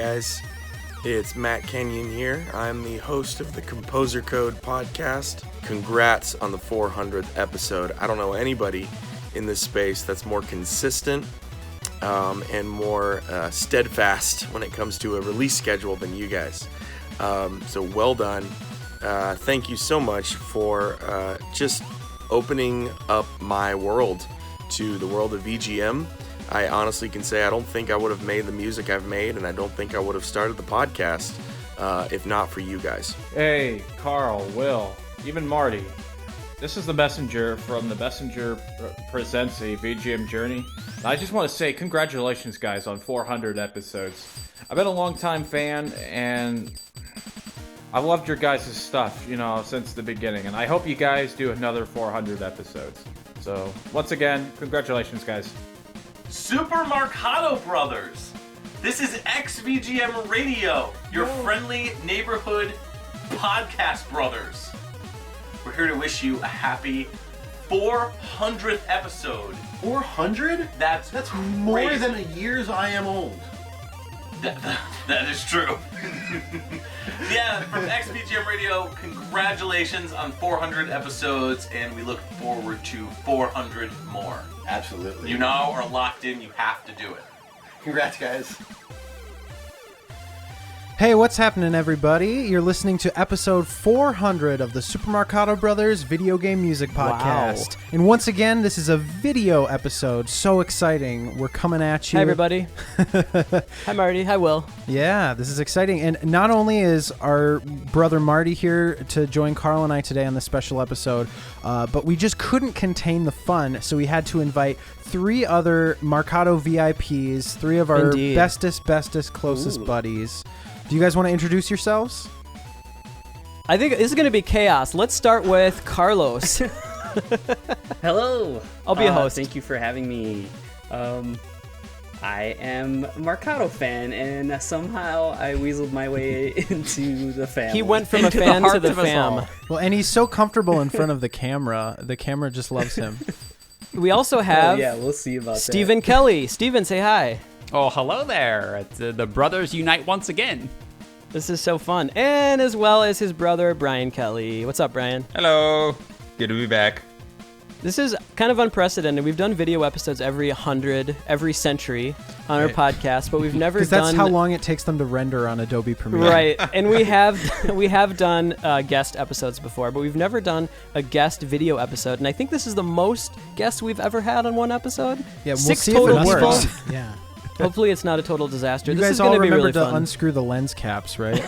guys? It's Matt Kenyon here. I'm the host of the Composer Code podcast. Congrats on the 400th episode. I don't know anybody in this space that's more consistent and more steadfast when it comes to a release schedule than you guys. So well done. Thank you so much for just opening up my world to the world of VGM. I honestly can say I don't think I would have made the music I've made, and I don't think I would have started the podcast if not for you guys. Hey, Carl, Will, even Marty. This is the Messenger from the Messenger Presents a VGM Journey. I just want to say congratulations, guys, on 400 episodes. I've been a long-time fan, and I've loved your guys' stuff, since the beginning, and I hope you guys do another 400 episodes. So, once again, congratulations, guys. Super Marcato Brothers. This is XVGM Radio, your friendly neighborhood podcast brothers. We're here to wish you a happy 400th episode. 400? That's more crazy. than a year's I am old. That is true. Yeah, from XVGM Radio, congratulations on 400 episodes, and we look forward to 400 more. Absolutely. You now are locked in, you have to do it. Congrats, guys. Hey, what's happening, everybody? You're listening to episode 400 of the Super Marcato Brothers Video Game Music Podcast. Wow. And once again, this is a video episode. So exciting. We're coming at you. Hi, everybody. Hi, Marty. Hi, Will. Yeah, this is exciting. And not only is our brother Marty here to join Carl and I today on this special episode, but we just couldn't contain the fun, so we had to invite 3 other Marcato VIPs, 3 of our bestest, closest buddies. Do you guys want to introduce yourselves? I think this is going to be chaos. Let's start with Carlos. Hello. I'll be a host. Thank you for having me. I am a Marcato fan, and somehow I weaseled my way into the family. He went from a fan to the fam. Well, and he's so comfortable in front of the camera. The camera just loves him. We also have we'll see about Stephen Kelly. Stephen, say hi. Oh, hello there. It's, the brothers unite once again. This is so fun. And as well as his brother, Brian Kelly. What's up, Brian? Hello. Good to be back. This is kind of unprecedented. We've done video episodes every century on our podcast, but we've never done... Because that's how long it takes them to render on Adobe Premiere. Right, and we have done guest episodes before, but we've never done a guest video episode, and I think this is the most guests we've ever had on one episode. Yeah, we'll 6 see total if it works. people. Yeah. Hopefully it's not a total disaster. You this guys is going all to be remember really to fun. unscrew the lens caps, right?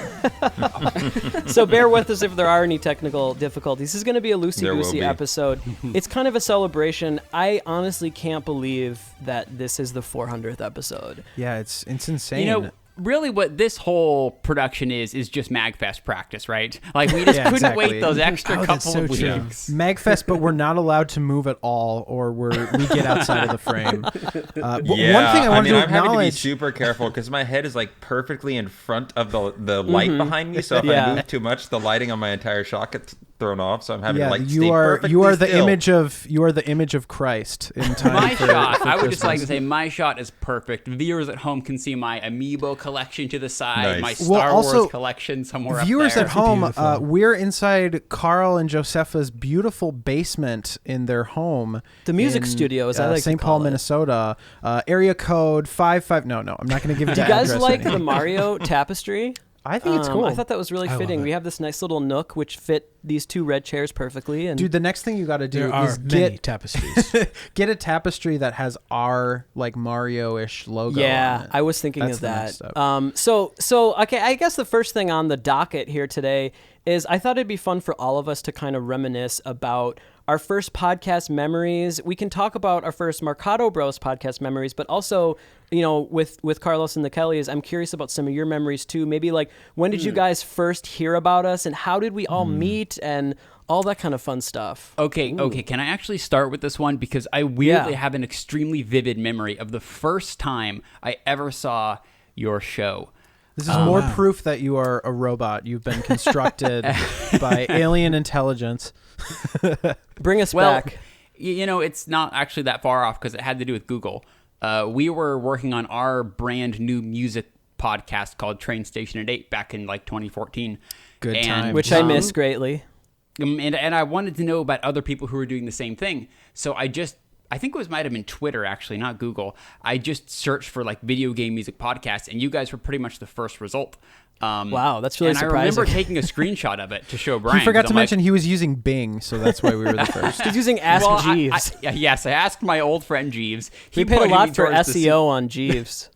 So bear with us if there are any technical difficulties. This is going to be a loosey-goosey episode. It's kind of a celebration. I honestly can't believe that this is the 400th episode. Yeah, it's insane. Really what this whole production is just MagFest practice, right? Like, we just couldn't wait those extra couple of weeks. MagFest, but we're not allowed to move at all, or we get outside of the frame. One thing I wanted to I'm having to be acknowledge... super careful because my head is like perfectly in front of the light behind me, so if I move too much, the lighting on my entire shot gets thrown off, so I'm having to stay perfectly you are the still. image of Christ in time. My for shot, I would Christmas. just like to say, my shot is perfect. Viewers at home can see my Amiibo collection to the side, my Star Wars collection somewhere up there. Viewers at home, we're inside Carl and Josepha's beautiful basement in their home. The music studio, as I like St. to call Paul, Minnesota. Area code 55. No, I'm not going to give you Do the you guys address like anymore. the Mario tapestry? I think it's cool. I thought that was really fitting. We have this nice little nook which fit these 2 red chairs perfectly. And dude, the next thing you got to do is get tapestries. Get a tapestry that has our like Mario-ish logo. Yeah, on it. I was thinking That's of the that. next step. So okay, I guess the first thing on the docket here today is I thought it'd be fun for all of us to kind of reminisce about our first podcast memories. We can talk about our first Marcato Bros podcast memories, but also, with Carlos and the Kellys, I'm curious about some of your memories too. Maybe like, when did you guys first hear about us, and how did we all meet, and all that kind of fun stuff. Okay, can I actually start with this one? Because I weirdly have an extremely vivid memory of the first time I ever saw your show. This is more proof that you are a robot. You've been constructed by alien intelligence. Bring us back. It's not actually that far off because it had to do with Google. We were working on our brand new music podcast called Train Station at 8 back in like 2014. Good time. Which I miss greatly. And I wanted to know about other people who were doing the same thing. So I think it might have been Twitter, actually, not Google. I just searched for like video game music podcasts, and you guys were pretty much the first result. Wow, that's really surprising. I remember taking a screenshot of it to show Brian. He forgot to mention he was using Bing, so that's why we were the first. He's using Ask Jeeves. Yes, I asked my old friend Jeeves. He paid a lot for SEO on Jeeves.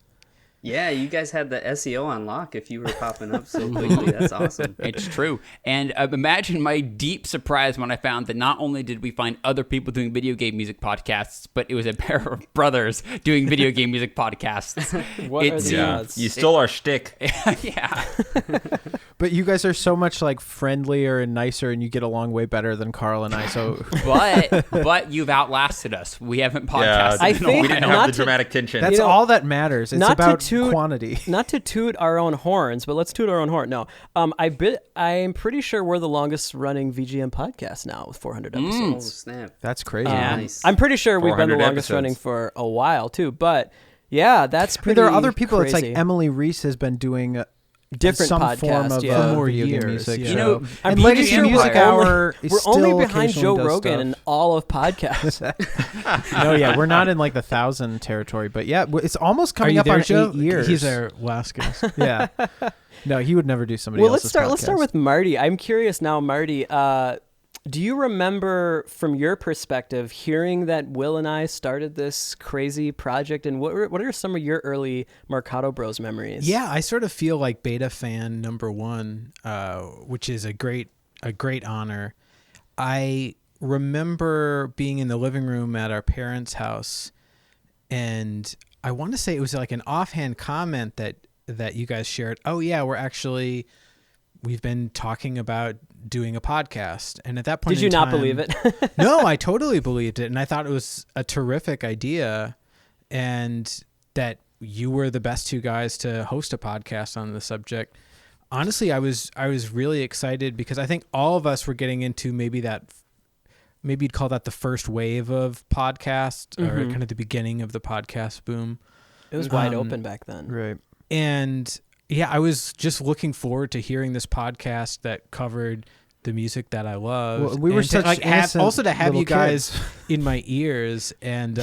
Yeah, you guys had the SEO on lock if you were popping up so quickly. That's awesome. It's true. And imagine my deep surprise when I found that not only did we find other people doing video game music podcasts, but it was a pair of brothers doing video game music podcasts. What are the odds? You stole our shtick. Yeah. But you guys are so much like friendlier and nicer, and you get along way better than Carl and I. So, but you've outlasted us. We haven't podcasted. I in a think We didn't while. have the dramatic tension. that's all that matters. It's about quantity. Not to toot our own horns, but let's toot our own horn. No, I'm pretty sure we're the longest running VGM podcast now with 400 episodes. Oh, snap. That's crazy. Nice. I'm pretty sure we've been the 400 longest episodes. running for a while too. But yeah, that's pretty. There are other people. Crazy. It's like Emily Reese has been doing different some podcast, form of yeah. more video years, game music. music. show. You know, I'm and Legacy sure Music we're Hour is we're still only behind occasionally Joe does Rogan stuff. in all of podcasts. No, yeah, we're not in like the 1,000 territory, but yeah, it's almost coming Are you up there, on Joe? 8 years. He's our last guest. Yeah. No, he would never do somebody Well, else's let's start podcast. with Marty. I'm curious now, Marty. Do you remember, from your perspective, hearing that Will and I started this crazy project, and what are some of your early Marcato Bros memories? Yeah, I sort of feel like beta fan number one, which is a great honor. I remember being in the living room at our parents' house, and I want to say it was like an offhand comment that you guys shared. Oh yeah, we've been talking about doing a podcast. And at that point, did you not believe it? No, I totally believed it. And I thought it was a terrific idea, and that you were the best two guys to host a podcast on the subject. Honestly, I was really excited because I think all of us were getting into maybe you'd call that the first wave of podcasts, or kind of the beginning of the podcast boom. It was wide open back then. Right. And yeah, I was just looking forward to hearing this podcast that covered the music that I love. Well, we were and such also to have little you guys kids. in my ears, and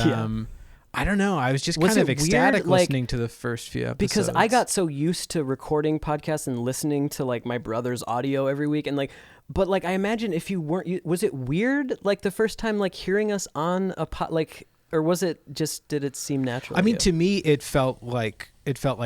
I don't know, I was just Was kind of it ecstatic weird, like, listening to the first few episodes. Because I got so used to recording podcasts and listening to like my brother's audio every week, and but I imagine if you weren't, was it weird like the first time like hearing us on a or was it just, did it seem natural? I mean, to me, it felt like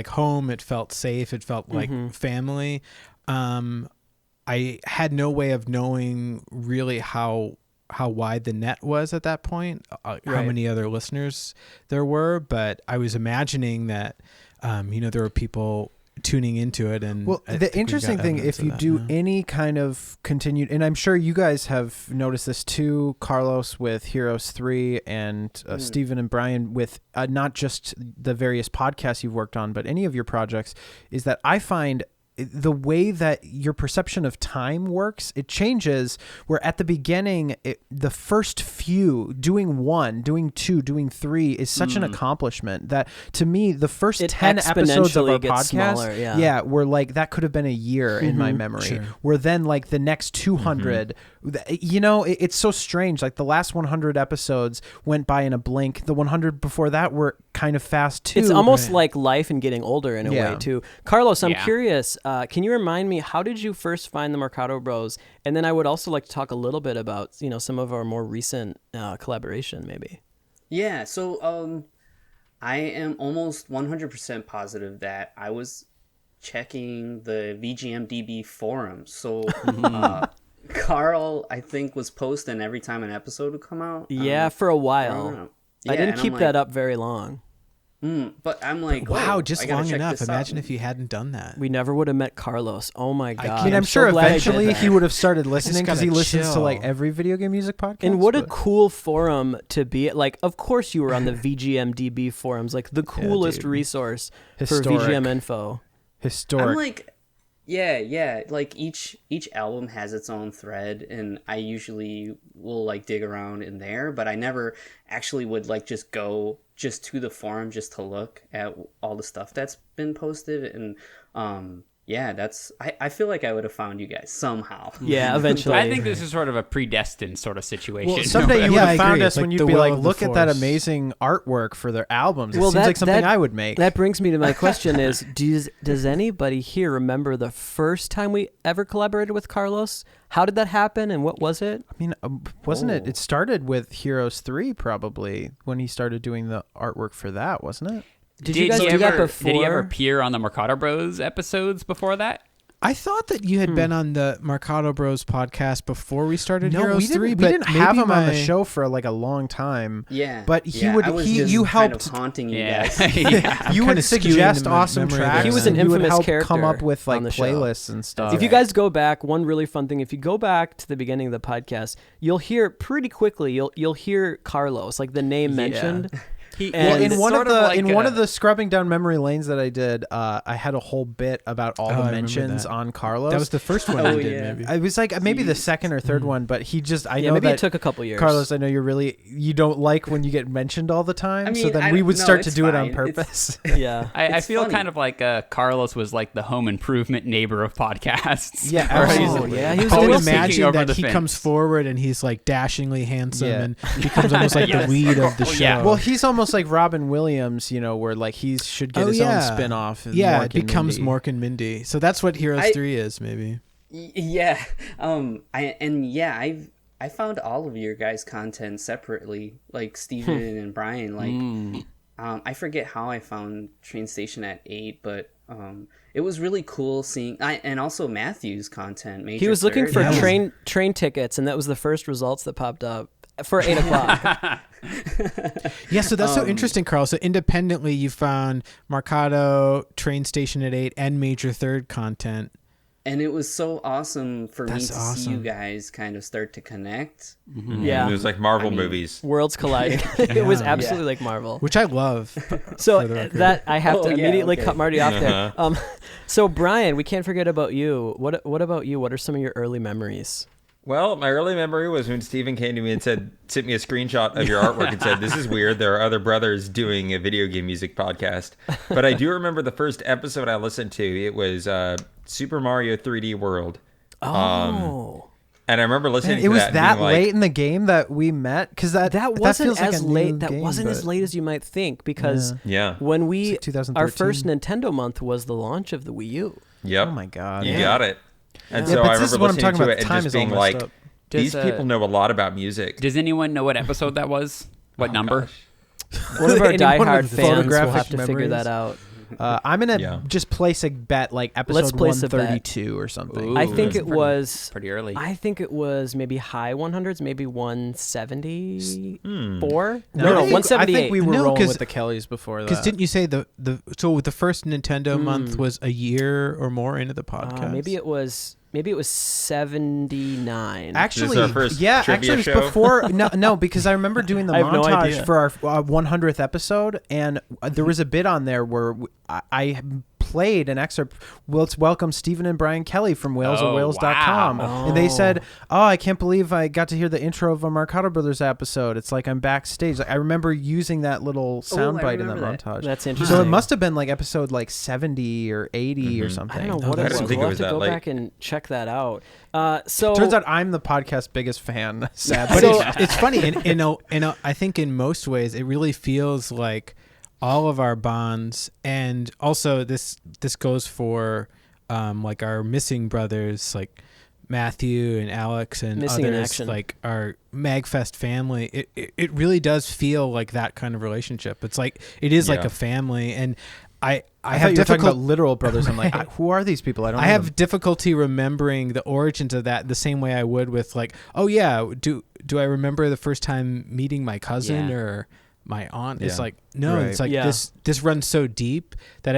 home. It felt safe. It felt like family. I had no way of knowing really how wide the net was at that point, how many other listeners there were, but I was imagining that, there were people tuning into it. And well, the interesting thing, if you do any kind of continued, and I'm sure you guys have noticed this too, Carlos with Heroes 3 and Stephen and Brian with not just the various podcasts you've worked on, but any of your projects, is that I find the way that your perception of time works, it changes, where at the beginning, the first few, doing 1, doing 2, doing 3 is such an accomplishment that, to me, the first 10 episodes of our podcast, were like, that could have been a year in my memory. Sure. Where then like the next 200, it's so strange. Like the last 100 episodes went by in a blink. The 100 before that were kind of fast too. It's almost like life and getting older in a way too. Carlos, I'm curious. Can you remind me, how did you first find the Marcato Bros? And then I would also like to talk a little bit about, some of our more recent collaboration, maybe. Yeah, so I am almost 100% positive that I was checking the VGMDB forum. So Carl, I think, was posting every time an episode would come out. Yeah, for a while. I didn't keep that up very long. But I'm like, wow, just long check enough. this Imagine out. if you hadn't done that. We never would have met Carlos. Oh my God. I mean, I'm sure so glad I did eventually that. he would have started listening because he gotta listens to chill. like every video game music podcast. And what a cool forum to be at. Like, of course you were on the VGMDB forums, like the coolest resource Historic. for VGM info. Historic. I'm like, Yeah. Like each album has its own thread, and I usually will like dig around in there, but I never actually would like just go just to the forum just to look at all the stuff that's been posted. And yeah, I feel like I would have found you guys somehow. Yeah, eventually. I think this is sort of a predestined sort of situation. Well, someday you would have found us It's when like you'd the be will like, of the look at that Force. amazing artwork for their albums. It Well, seems like something I would make. That brings me to my question: is does anybody here remember the first time we ever collaborated with Carlos? How did that happen, and what was it? I mean, wasn't it? It started with Heroes 3, probably, when he started doing the artwork for that, wasn't it? Did you guys do that before? Did he ever appear on the Marcato Bros episodes before that? I thought that you had been on the Marcato Bros podcast before we started No, Heroes we didn't, 3, we but didn't have maybe him on the my- show for like a long time. Yeah, But he yeah, would, I was just you kind helped. of haunting you Yeah. guys. Yeah. You kinda would skewing suggest the awesome memory there. tracks. He was an and you would infamous help character come up with like on the show. playlists and stuff. If you guys go back, one really fun thing, if you go back to the beginning of the podcast, you'll hear pretty quickly, you'll hear Carlos, like the name mentioned. He, And Well, in it's one of sort the like one a- of the scrubbing down memory lanes that I did, I had a whole bit about all Oh, I the remember mentions that. on Carlos. That was the first one Oh, you did, yeah. maybe. I was like maybe the second or third one, but he just I Yeah, know maybe that it took a couple years. Carlos, I know you don't like when you get mentioned all the time, I so mean, then I we don't- would no, start to it's do it on fine. purpose. Yeah. I It's feel funny. kind of like Carlos was like the home improvement neighbor of podcasts. Yeah, Where he's absolutely. Yeah, he was I always would always taking imagine over that the he fence. comes forward and he's like dashingly handsome Yeah. and becomes almost like Yes. the lead of the show. Yeah. Well, he's almost like Robin Williams, where like he should get his own spin-off. Yeah, Mork it and becomes Mindy. Mork and Mindy. So that's what Heroes I- 3 is, maybe. Yeah. I found all of your guys' content separately, like Steven and Brian. Like, I forget how I found Train Station at 8, but it was really cool seeing. And also Matthew's content. He was looking for Yeah. train tickets, and that was the first results that popped up for 8 o'clock. Yeah, so that's so interesting, Carl. So independently, you found Marcato, Train Station at 8, and Major Third content. And it was so awesome for me That's to see you awesome. guys kind of start to connect. Yeah. It was like Marvel movies. Worlds colliding. It was Yeah. absolutely like Marvel. Which I love. So for the record. that I have to Oh, yeah, immediately okay. cut Marty off there. Uh-huh. So Brian, we can't forget about you. What about you? What are some of your early memories? Well, my early memory was when Steven came to me and sent me a screenshot of your artwork and said, "This is weird. There are other brothers doing a video game music podcast." But I do remember the first episode I listened to. It was Super Mario 3D World. Oh, And I remember listening And to it was that and that being like, late in the game that we met because that wasn't feels like as a late. new That game, wasn't as but- late as you might think because Yeah. when we It's like our first 2013. Nintendo month was the launch of the Wii U. Yep. Oh my god! You got it. And Yeah, so but I this is remember what I'm listening talking to about. it and Time just is being almost like, up. these Does, people know a lot about music. Does anyone know what episode that was? What number? Gosh. One of our Anyone diehard with fans will photographic have to figure memories? that out. I'm gonna Yeah. just place a bet like Let's episode place a bet. 132 or something. Ooh, I think that's it was. Pretty early. I think it was maybe high 100s, maybe 174. No, I no, think- 178. I think we were No, rolling 'cause- with the Kellys before that. Because didn't you say the first Nintendo month was a year or more into the podcast? Maybe it was 79. Actually, our first yeah, trivia actually, it show? was before. No, because I remember doing the I have no montage idea. for our 100th episode, and there was a bit on there where I played an excerpt. Well, let's welcome Stephen and Brian Kelly from WalesOfWales.com, wow. and they said, "Oh, I can't believe I got to hear the intro of a Marcato Brothers episode. It's like I'm backstage." Like, I remember using that little soundbite in that remember that. montage. That's interesting. So it must have been like episode like 70 or 80 or I something. don't know what I it didn't was. think it We'll was have to that go late. back and check that out. So Turns out I'm the podcast biggest fan. Sadly. But So- it's funny. I think in most ways, it really feels like all of our bonds, and also this goes for like our missing brothers, like Matthew and Alex and Missing in others, action. like our Magfest family. It really does feel like that kind of relationship. It's like it is like Yeah. a family, and I I have thought you were talking about difficult. literal brothers. I'm like, Right. who are these people? I don't. I know have them. difficulty remembering the origins of that the same way I would with like, oh yeah, do I remember the first time meeting my cousin Yeah. or my aunt? It's Yeah. like no, Right. it's like Yeah. this runs so deep that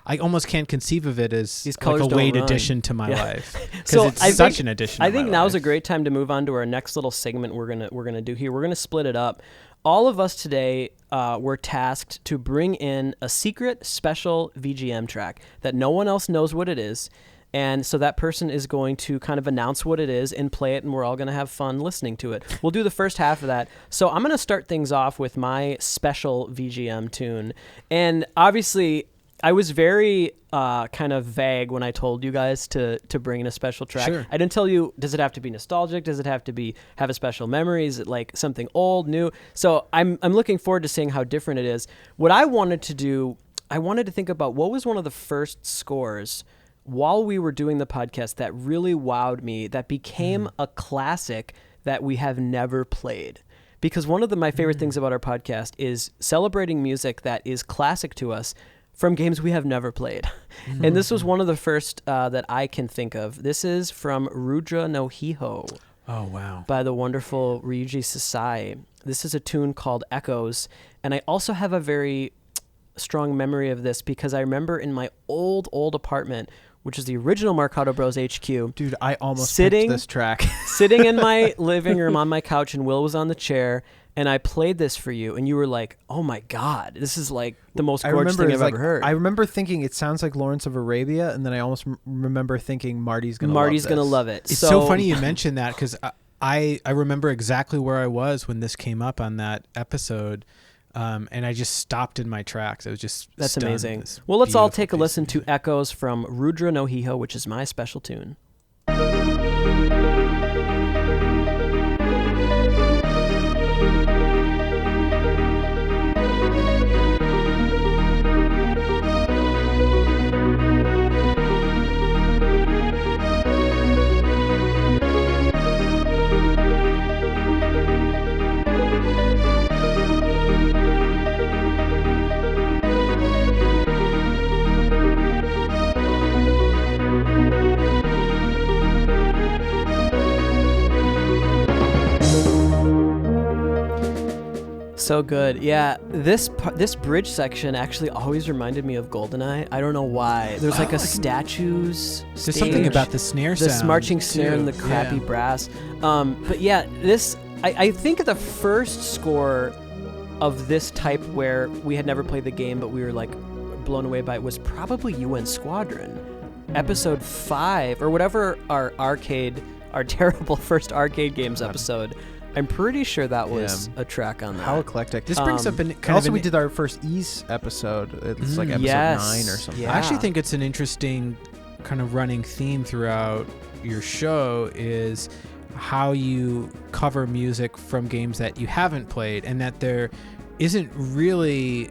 I almost can't conceive of it as These like colors a don't late run. addition to my Yeah. life because So it's I such think- an addition. I to think my now's a life. great time to move on to our next little segment we're gonna do here. We're gonna split it up. All of us today were tasked to bring in a secret special VGM track that no one else knows what it is. And so that person is going to kind of announce what it is and play it, and we're all going to have fun listening to it. We'll do the first half of that. So I'm going to start things off with my special VGM tune. And obviously, I was very kind of vague when I told you guys to bring in a special track. Sure. I didn't tell you, does it have to be nostalgic? Does it have to have a special memory? Is it like something old, new? So I'm looking forward to seeing how different it is. What I wanted to do, I wanted to think about what was one of the first scores while we were doing the podcast that really wowed me, that became a classic that we have never played. Because one of my favorite things about our podcast is celebrating music that is classic to us from games we have never played. And this was one of the first that I can think of. This is from Rudra no Hiho. Oh, wow. By the wonderful Ryuji Sasai. This is a tune called Echoes. And I also have a very strong memory of this because I remember in my old apartment, which is the original Marcato Bros HQ. Dude, I almost sitting picked this track. sitting in my living room on my couch, and Will was on the chair, and I played this for you, and you were like, "Oh my God, this is like the most gorgeous thing I've ever heard." I remember thinking it sounds like Lawrence of Arabia, and then I almost remember thinking Marty's gonna love it. It's so funny you mentioned that because I remember exactly where I was when this came up on that episode. And I just stopped in my tracks. I was just That's stunned. amazing. This Well, let's all beautiful take a piece listen of to music. Echoes from Rudra no Hiho, which is my special tune. So good. Yeah, this bridge section actually always reminded me of GoldenEye. I don't know why. There's like a statues There's something about the snare this sound. marching snare too. and the crappy Yeah. brass. But yeah, I think the first score of this type where we had never played the game, but we were like blown away by it was probably UN Squadron, episode 5 or whatever our terrible first arcade games episode. I'm pretty sure that was a track on that. How eclectic. This brings up an kind also, of we an, did our first Ease episode. It's like episode Yes. 9 or something. Yeah. I actually think it's an interesting kind of running theme throughout your show is how you cover music from games that you haven't played, and that there isn't really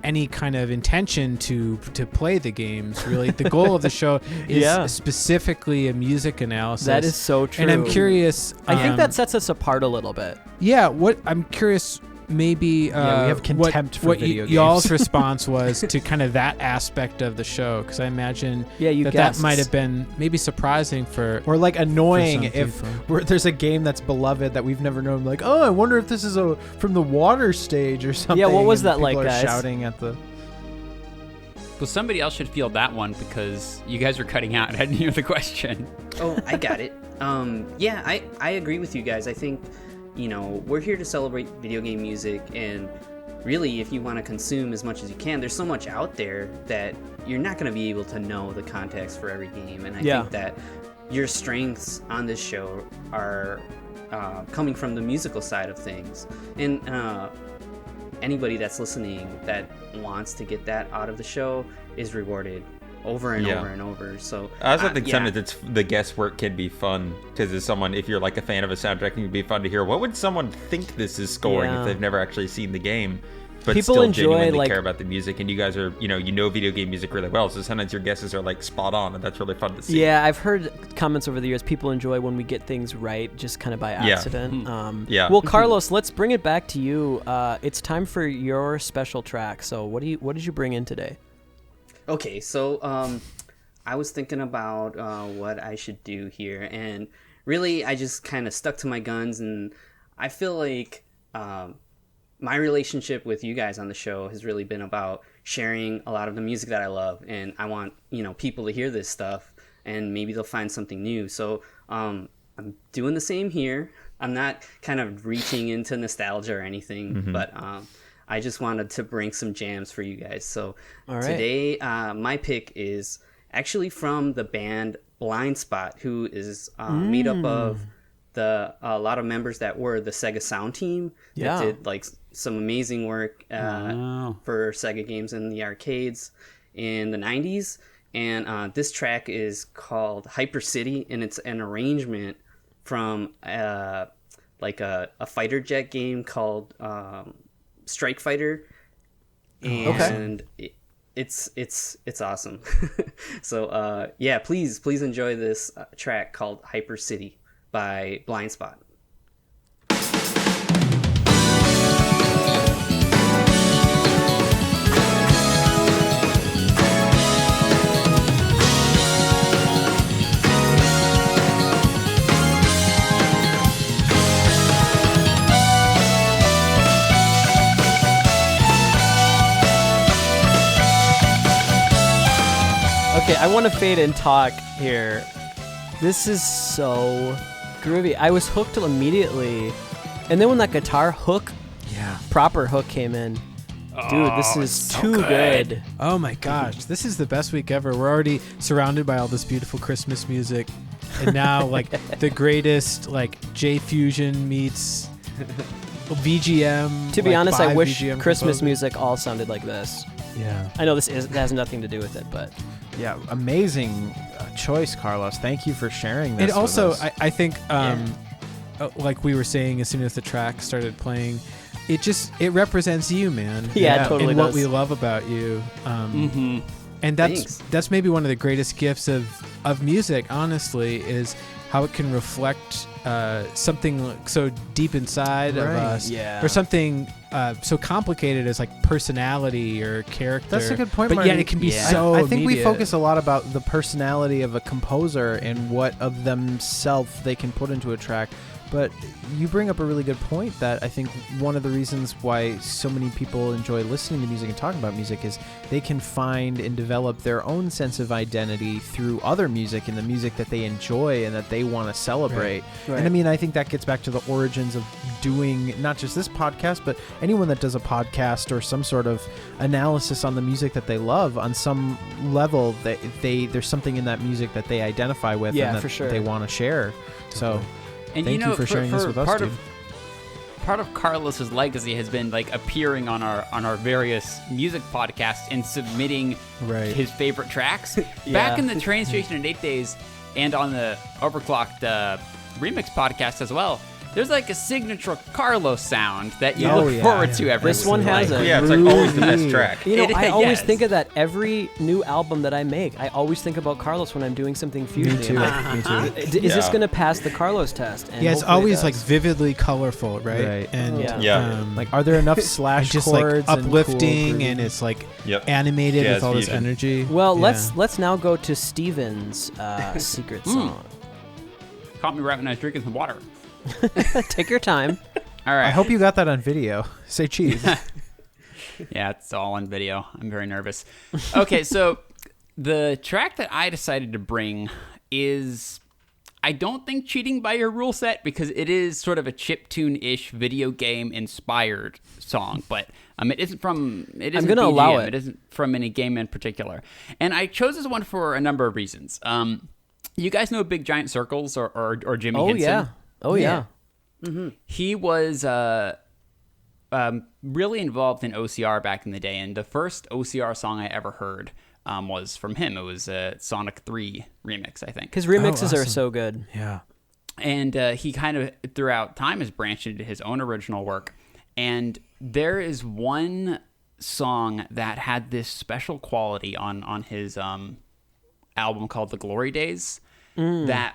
any kind of intention to play the games. Really, the goal of the show is specifically a music analysis. That is so true. And I'm curious. I think that sets us apart a little bit. Yeah, what I'm curious, maybe we have contempt for what video games. y'all's response was to kind of that aspect of the show, because I imagine you that guessed. might have been maybe surprising for Or like annoying some if people. there's a game that's beloved that we've never known. Like, oh, I wonder if this is from the water stage or something. Yeah, what was and that people like, are guys? Shouting at the. Well, somebody else should field that one because you guys were cutting out. I didn't hear the question. Oh, I got it. Yeah, I agree with you guys. I think, we're here to celebrate video game music, and really, if you want to consume as much as you can, there's so much out there that you're not going to be able to know the context for every game. And I think that your strengths on this show are coming from the musical side of things. And anybody that's listening that wants to get that out of the show is rewarded over and over and over. So I also think sometimes the guesswork can be fun because if you're like a fan of a soundtrack, it can be fun to hear what would someone think this is scoring if they've never actually seen the game, but People still enjoy, genuinely like- care about the music. And you guys are, you know video game music really well, so sometimes your guesses are like spot on, and that's really fun to see. Yeah, I've heard comments over the years. People enjoy when we get things right, just kind of by accident. Well, Carlos, let's bring it back to you. It's time for your special track. So, what did you bring in today? Okay, so I was thinking about what I should do here, and really I just kind of stuck to my guns, and I feel like my relationship with you guys on the show has really been about sharing a lot of the music that I love, and I want people to hear this stuff, and maybe they'll find something new. So I'm doing the same here. I'm not kind of reaching into nostalgia or anything, but I just wanted to bring some jams for you guys. So today, my pick is actually from the band Blind Spot, who is made up of a lot of members that were the Sega Sound team that did like some amazing work for Sega games in the arcades in the 90s. And this track is called Hyper City, and it's an arrangement from like a fighter jet game called Strike Fighter, and it's awesome. So yeah, please enjoy this track called Hyper City by Blind Spot. Okay, I want to fade and talk here. This is so groovy. I was hooked immediately, and then when that guitar hook, proper hook came in, dude, this is so too good. Oh my gosh, this is the best week ever. We're already surrounded by all this beautiful Christmas music, and now like the greatest like J Fusion meets VGM. To be honest, I wish VGM Christmas composer. music all sounded like this. Yeah. I know this has nothing to do with it, but Yeah, amazing choice, Carlos. Thank you for sharing this. And also, with us. I think, like we were saying, as soon as the track started playing, it represents you, man. Yeah, it totally and what does. we love about you. And that's maybe one of the greatest gifts of music, honestly, is how it can reflect something so deep inside of us, or something so complicated as like personality or character. That's a good point, but Marty. yet it can be so I think we immediate. focus a lot about the personality of a composer and what of themselves they can put into a track. But you bring up a really good point that I think one of the reasons why so many people enjoy listening to music and talking about music is they can find and develop their own sense of identity through other music and the music that they enjoy and that they want to celebrate. Right. And I mean, I think that gets back to the origins of doing not just this podcast, but anyone that does a podcast or some sort of analysis on the music that they love on some level, that there's something in that music that they identify with and that for sure. they want to share. So And thank you for sharing this with us, part dude. Part of Carlos's legacy has been like appearing on our various music podcasts and submitting his favorite tracks. Back in the train station in 8 days, and on the Overclocked remix podcast as well. There's like a signature Carlos sound that you look forward to every This one has it. Yeah, it's like always the best track. You know, I always Yes. think of that every new album that I make. I always think about Carlos when I'm doing something fusion. Me too. Me too. Is this going to pass the Carlos test? And Yeah, it's hopefully it always does. like vividly colorful, right? And Like, are there enough slash just chords like and uplifting, cool and it's like Yep. animated Jazz with all this fusion. energy. Well, Yeah. let's now go to Steven's secret song. Caught me right when I was drinking some water. Take your time. All right. I hope you got that on video. Say cheese. Yeah, it's all on video. I'm very nervous. Okay, so the track that I decided to bring is, I don't think cheating by your rule set, because it is sort of a chiptune-ish video game inspired song, but it isn't from. It isn't gonna BGM. allow it. It isn't from any game in particular, and I chose this one for a number of reasons. You guys know Big Giant Circles or Jimmy Henson? Oh yeah. He was really involved in OCR back in the day, and the first OCR song I ever heard was from him. It was a Sonic 3 remix, I think. His remixes are awesome. so good. Yeah. And he kind of, throughout time, has branched into his own original work. And there is one song that had this special quality on his album called The Glory Days that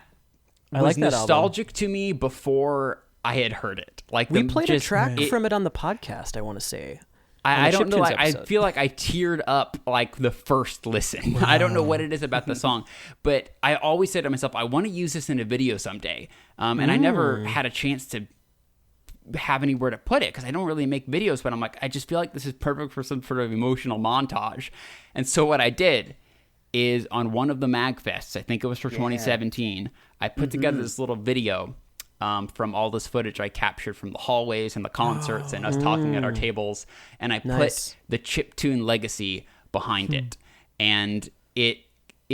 I was like that album. nostalgic to me before I had heard it. Like We the- played just- a track it- from it on the podcast, I want to say. I the don't know. Chiptunes I episode. feel like I teared up like the first listen. I don't know what it is about the song, but I always said to myself, I want to use this in a video someday. And I never had a chance to have anywhere to put it because I don't really make videos, but I'm like, I just feel like this is perfect for some sort of emotional montage. And so what I did is on one of the MagFests, I think it was for 2017, I put together this little video from all this footage I captured from the hallways and the concerts and us talking at our tables, and I Nice. put the chiptune legacy behind it, and it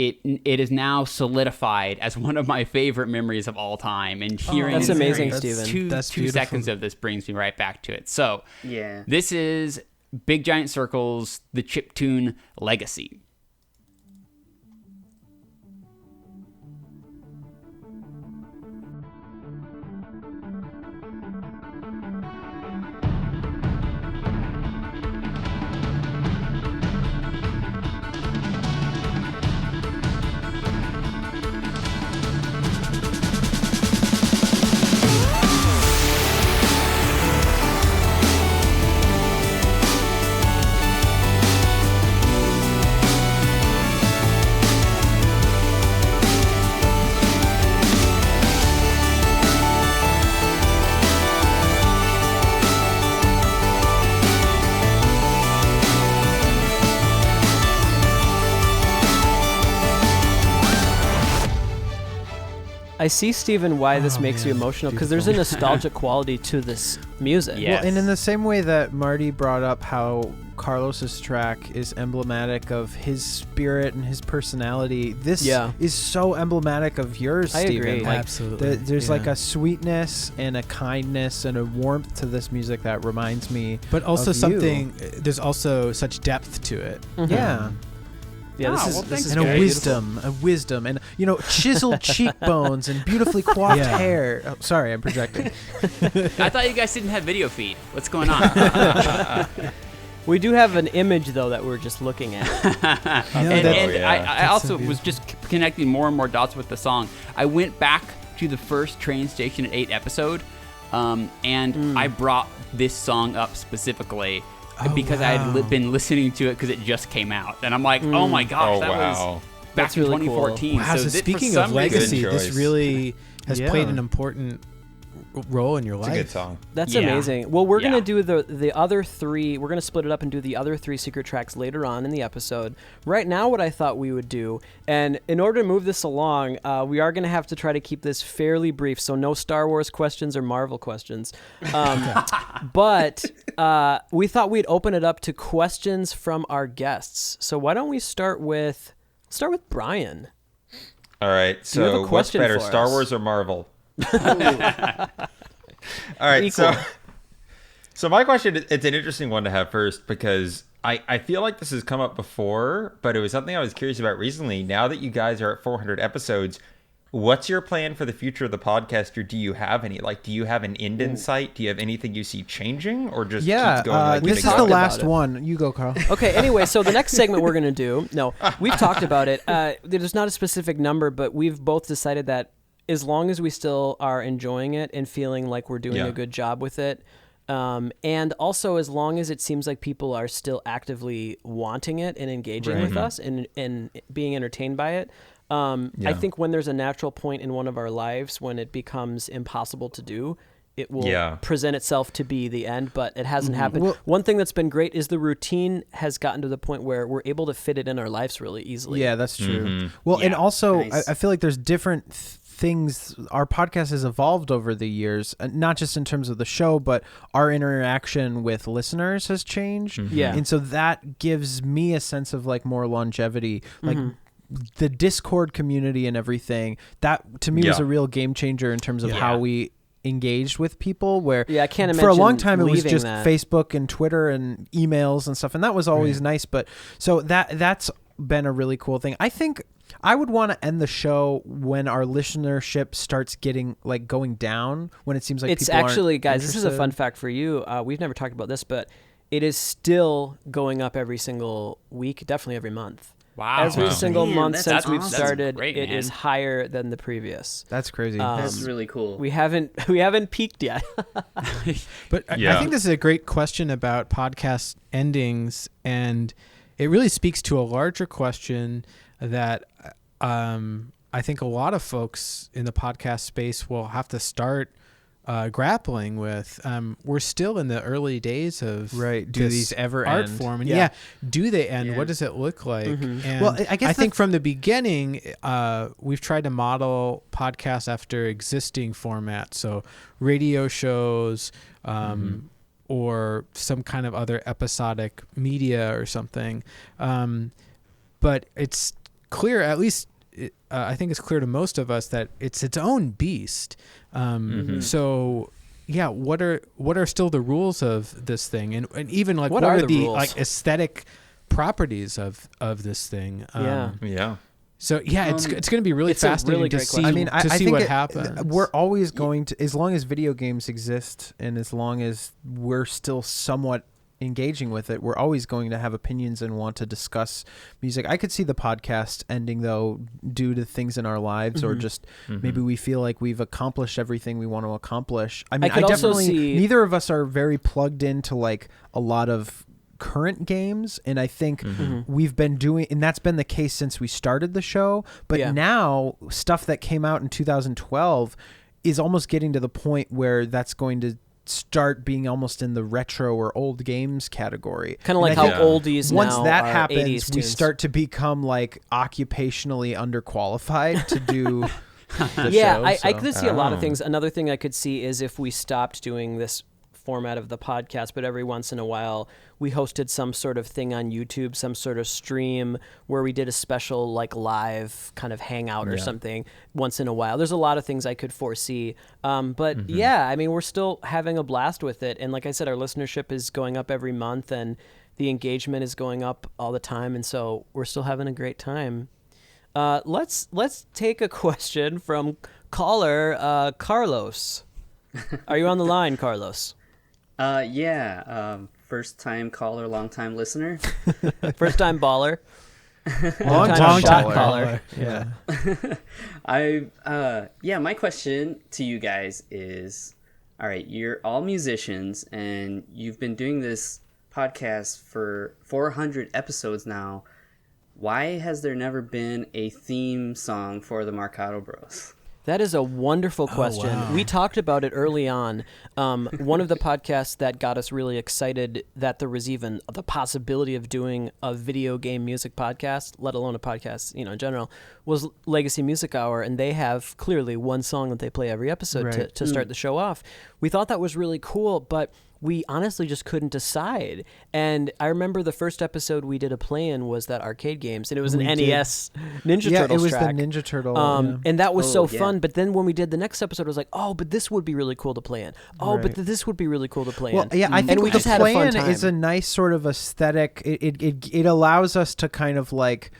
it is now solidified as one of my favorite memories of all time. And hearing that's amazing, Steven. Two seconds of this brings me right back to it. So Yeah. this is Big Giant Circles, the chiptune Legacy. I see, Steven, why this makes you emotional, because there's a nostalgic quality to this music. Yes. Well, and in the same way that Marty brought up how Carlos's track is emblematic of his spirit and his personality, this is so emblematic of yours, I Steven. agree. Like, Absolutely. there's like a sweetness and a kindness and a warmth to this music that reminds me But also of something, there's also such depth to it. Yeah. Yeah, this Oh, is, well, this thanks, is And a very wisdom, and chiseled cheekbones and beautifully coiffed Yeah. hair. Oh, sorry, I'm projecting. I thought you guys didn't have video feed. What's going on? We do have an image, though, that we're just looking at. I also was just connecting more and more dots with the song. I went back to the first Train Station at 8 episode, and I brought this song up specifically because I had been listening to it because it just came out. And I'm like, oh my gosh, that was back That's in really 2014. Wow, so this- for speaking some of reason- legacy, Good this choice. really has Yeah. played an important role in your It's life. a good song. That's Yeah. amazing. Well, we're Yeah. going to do the other three. We're going to split it up and do the other three secret tracks later on in the episode. Right now, what I thought we would do, and in order to move this along, we are going to have to try to keep this fairly brief, so no Star Wars questions or Marvel questions. But we thought we'd open it up to questions from our guests. So why don't we start with Brian? All right. have a So what's question better, for Star us? Wars or Marvel? All right. Equal. So my question, it's an interesting one to have first because I feel like this has come up before, but it was something I was curious about recently. Now that you guys are at 400 episodes, what's your plan for the future of the podcast, or do you have any? Like, do you have an end in sight? Do you have anything you see changing, or just keeps going like this you is think the about it? last one. You go, Carl. Okay, anyway, so the next segment we're going to do, we've talked about it. There's not a specific number, but we've both decided that as long as we still are enjoying it and feeling like we're doing a good job with it, and also as long as it seems like people are still actively wanting it and engaging with us and being entertained by it, I think when there's a natural point in one of our lives when it becomes impossible to do, it will present itself to be the end, but it hasn't happened. Well, one thing that's been great is the routine has gotten to the point where we're able to fit it in our lives really easily. Yeah, that's true. Well, and Yeah. also Nice. I feel like there's different things. Our podcast has evolved over the years, not just in terms of the show, but our interaction with listeners has changed. Yeah. And so that gives me a sense of like more longevity, like the Discord community and everything. That to me was a real game changer in terms of how we engaged with people, where I can't for a long imagine time it was leaving just that. Facebook and Twitter and emails and stuff, and that was always nice. But so that's been a really cool thing. I think I would want to end the show when our listenership starts getting like going down, when it seems like It's people aren't actually, guys, this is a interested. fun fact for you. We've never talked about this, but it is still going up every single week, definitely every month. Wow. Every single Man, month that's since we've awesome. started, Great, it man. is higher than the previous. That's crazy. That's really cool. We haven't peaked yet. But I think this is a great question about podcast endings, and it really speaks to a larger question that I think a lot of folks in the podcast space will have to start grappling with. We're still in the early days of Do this these ever art end? form, and Yeah. do they end? Yeah. What does it look like? And Well, I guess think from the beginning, we've tried to model podcasts after existing formats, so radio shows, or some kind of other episodic media or something. But it's clear, at least I think it's clear to most of us, that it's its own beast. So yeah, what are still the rules of this thing, and even like what are the like aesthetic properties of this thing? Yeah. So yeah, it's going to be really fascinating to see. I mean, I think what happens. We're always going to, as long as video games exist, and as long as we're still somewhat engaging with it, we're always going to have opinions and want to discuss music. I could see the podcast ending though, due to things in our lives, or just maybe we feel like we've accomplished everything we want to accomplish. I mean, I definitely, neither of us are very plugged into like a lot of current games, and I think we've been doing, and that's been the case since we started the show, but now stuff that came out in 2012 is almost getting to the point where that's going to start being almost in the retro or old games category. Kind of like how oldies once now that are happens, 80s we tunes. start to become like occupationally underqualified to do the yeah, show. I could see a lot of things. Another thing I could see is if we stopped doing this format of the podcast, but every once in a while we hosted some sort of thing on YouTube, some sort of stream where we did a special like live kind of hangout or something once in a while. There's a lot of things I could foresee. But yeah, I mean, we're still having a blast with it. And like I said, our listenership is going up every month and the engagement is going up all the time. And so we're still having a great time. Let's take a question from caller Carlos. Are you on the line, Carlos? First time caller, long time listener. First time baller. long time shot caller. Yeah. My question to you guys is, all right, you're all musicians and you've been doing this podcast for 400 episodes now. Why has there never been a theme song for the Marcato Bros? That is a wonderful question. wow. We talked about it early on. One of the podcasts that got us really excited that there was even the possibility of doing a video game music podcast, let alone a podcast, in general, was Legacy Music Hour, and they have clearly one song that they play every episode to start the show off. We thought that was really cool, but we honestly just couldn't decide. And I remember the first episode we did a play-in was that arcade games, and it was an NES Ninja Turtles it was track. the Ninja Turtle. And that was so fun. But then when we did the next episode, it was like, oh, but this would be really cool to play in. Oh, but this would be really cool to play in. Well, yeah, I think we the just had a fun play-in time. is a nice sort of aesthetic. It allows us to kind of like,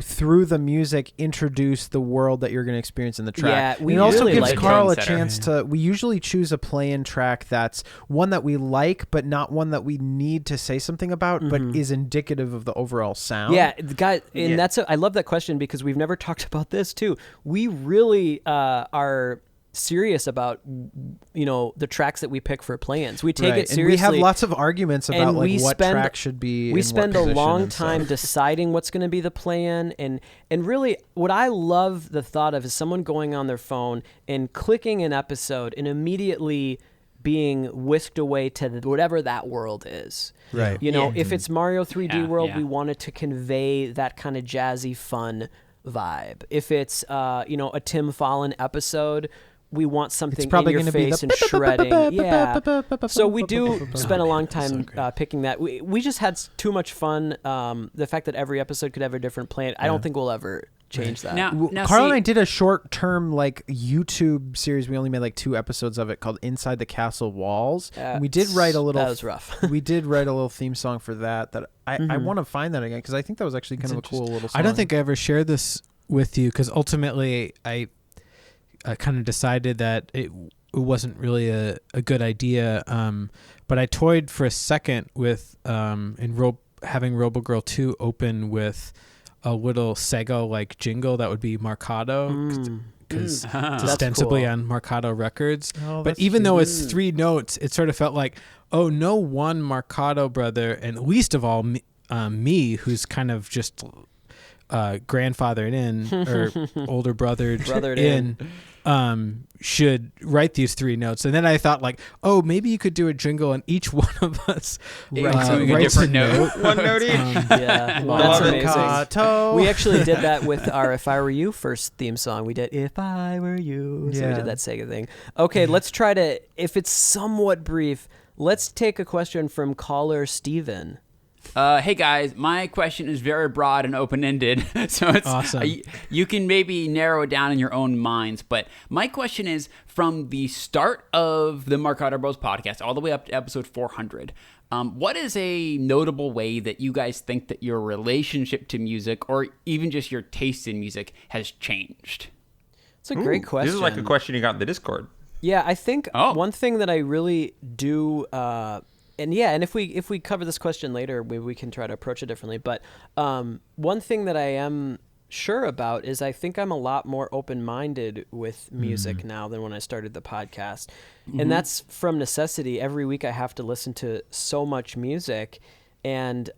through the music, introduce the world that you're going to experience in the track. Yeah, we it also really gives like Carl a trendsetter. chance to. We usually choose a play-in track that's one that we like, but not one that we need to say something about, but is indicative of the overall sound. Yeah, guys, and I love that question because we've never talked about this too. We really are serious about the tracks that we pick for play-ins. We take it seriously. And we have lots of arguments about like what track should be. We in spend what a position long and time stuff. deciding what's going to be the play-in, and really what I love the thought of is someone going on their phone and clicking an episode and immediately being whisked away to whatever that world is. Right. If it's Mario 3D World, yeah. we wanted to convey that kind of jazzy, fun vibe. If it's a Tim Fallon episode, we want something in probably your gonna be face the and shredding. Yeah. So we do spend a long time picking that. We just had too much fun. The fact that every episode could have a different plan, I don't think we'll ever change that. Now, Carl see, and I did a short-term like YouTube series. We only made like 2 episodes of it called "Inside the Castle Walls." And we did write a little. That was rough. We did write a little theme song for that. I want to find that again because I think that was actually kind of a cool little song. I don't think I ever shared this with you because ultimately I kind of decided that it wasn't really a good idea. But I toyed for a second with having RoboGirl 2 open with a little Sega like jingle that would be Marcato because it's ostensibly cool. on Marcato Records. Oh, but that's even cute. though it's 3 notes, it sort of felt like, oh, no one Marcato brother, and least of all me, who's kind of just grandfathered in or older brothered in. Should write these 3 notes. And then I thought like, oh, maybe you could do a jingle and each one of us writes a writes different note. One note each. Yeah, Love that's amazing. Marcato. We actually did that with our "If I Were You" first theme song. We did "If I Were You," so we Yeah. did that Sega thing. Okay, let's try to. If it's somewhat brief, let's take a question from caller Steven. Hey guys, my question is very broad and open-ended, so it's Awesome. You can maybe narrow it down in your own minds. But my question is, from the start of the Marcato Bros podcast all the way up to episode 400, what is a notable way that you guys think that your relationship to music, or even just your taste in music, has changed? It's a great question. This is like a question you got in the Discord. Yeah, I think one thing that I really do, and if we cover this question later, we can try to approach it differently. But one thing that I am sure about is I think I'm a lot more open-minded with music now than when I started the podcast. And that's from necessity. Every week I have to listen to so much music, and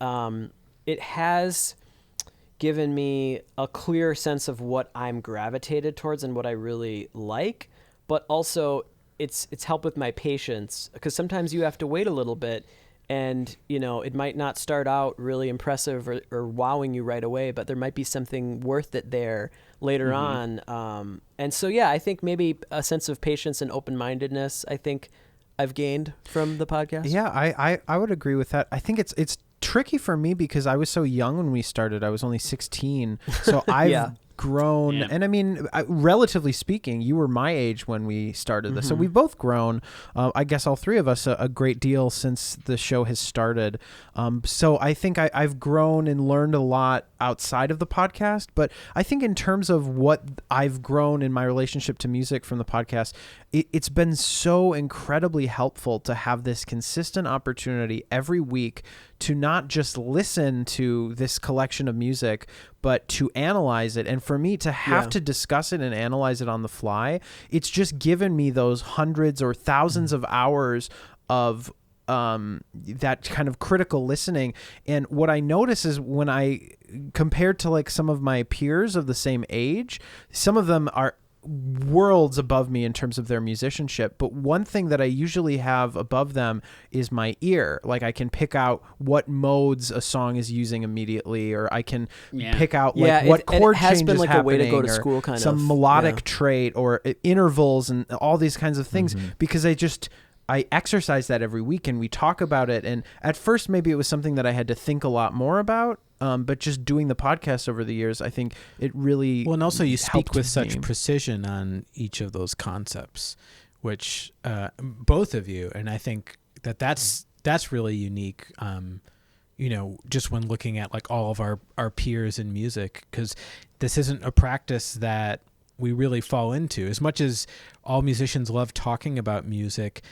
it has given me a clear sense of what I'm gravitated towards and what I really like, but also it's helped with my patience, because sometimes you have to wait a little bit, and it might not start out really impressive or wowing you right away, but there might be something worth it there later on. And so I think maybe a sense of patience and open-mindedness I think I've gained from the podcast. Yeah, I would agree with that. I think it's tricky for me because I was so young when we started. I was only 16, so I've grown. Yeah. And I mean, relatively speaking, you were my age when we started this, so we've both grown. I guess all three of us a great deal since the show has started. So I think I've grown and learned a lot outside of the podcast. But I think in terms of what I've grown in my relationship to music from the podcast, it's been so incredibly helpful to have this consistent opportunity every week to not just listen to this collection of music, but to analyze it. And for me to have to discuss it and analyze it on the fly, it's just given me those hundreds or thousands of hours of that kind of critical listening. And what I notice is when I compared to like some of my peers of the same age, some of them are worlds above me in terms of their musicianship, but one thing that I usually have above them is my ear. Like I can pick out what modes a song is using immediately, or I can pick out like what chord change is happening, a way to go to school, kind of some melodic trait or intervals and all these kinds of things, because I exercise that every week and we talk about it. And at first, maybe it was something that I had to think a lot more about. But just doing the podcast over the years, I think it really and also you speak with me. such precision on each of those concepts, which both of you, and I think that's really unique. Just when looking at like all of our peers in music, because this isn't a practice that we really fall into. As much as all musicians love talking about music,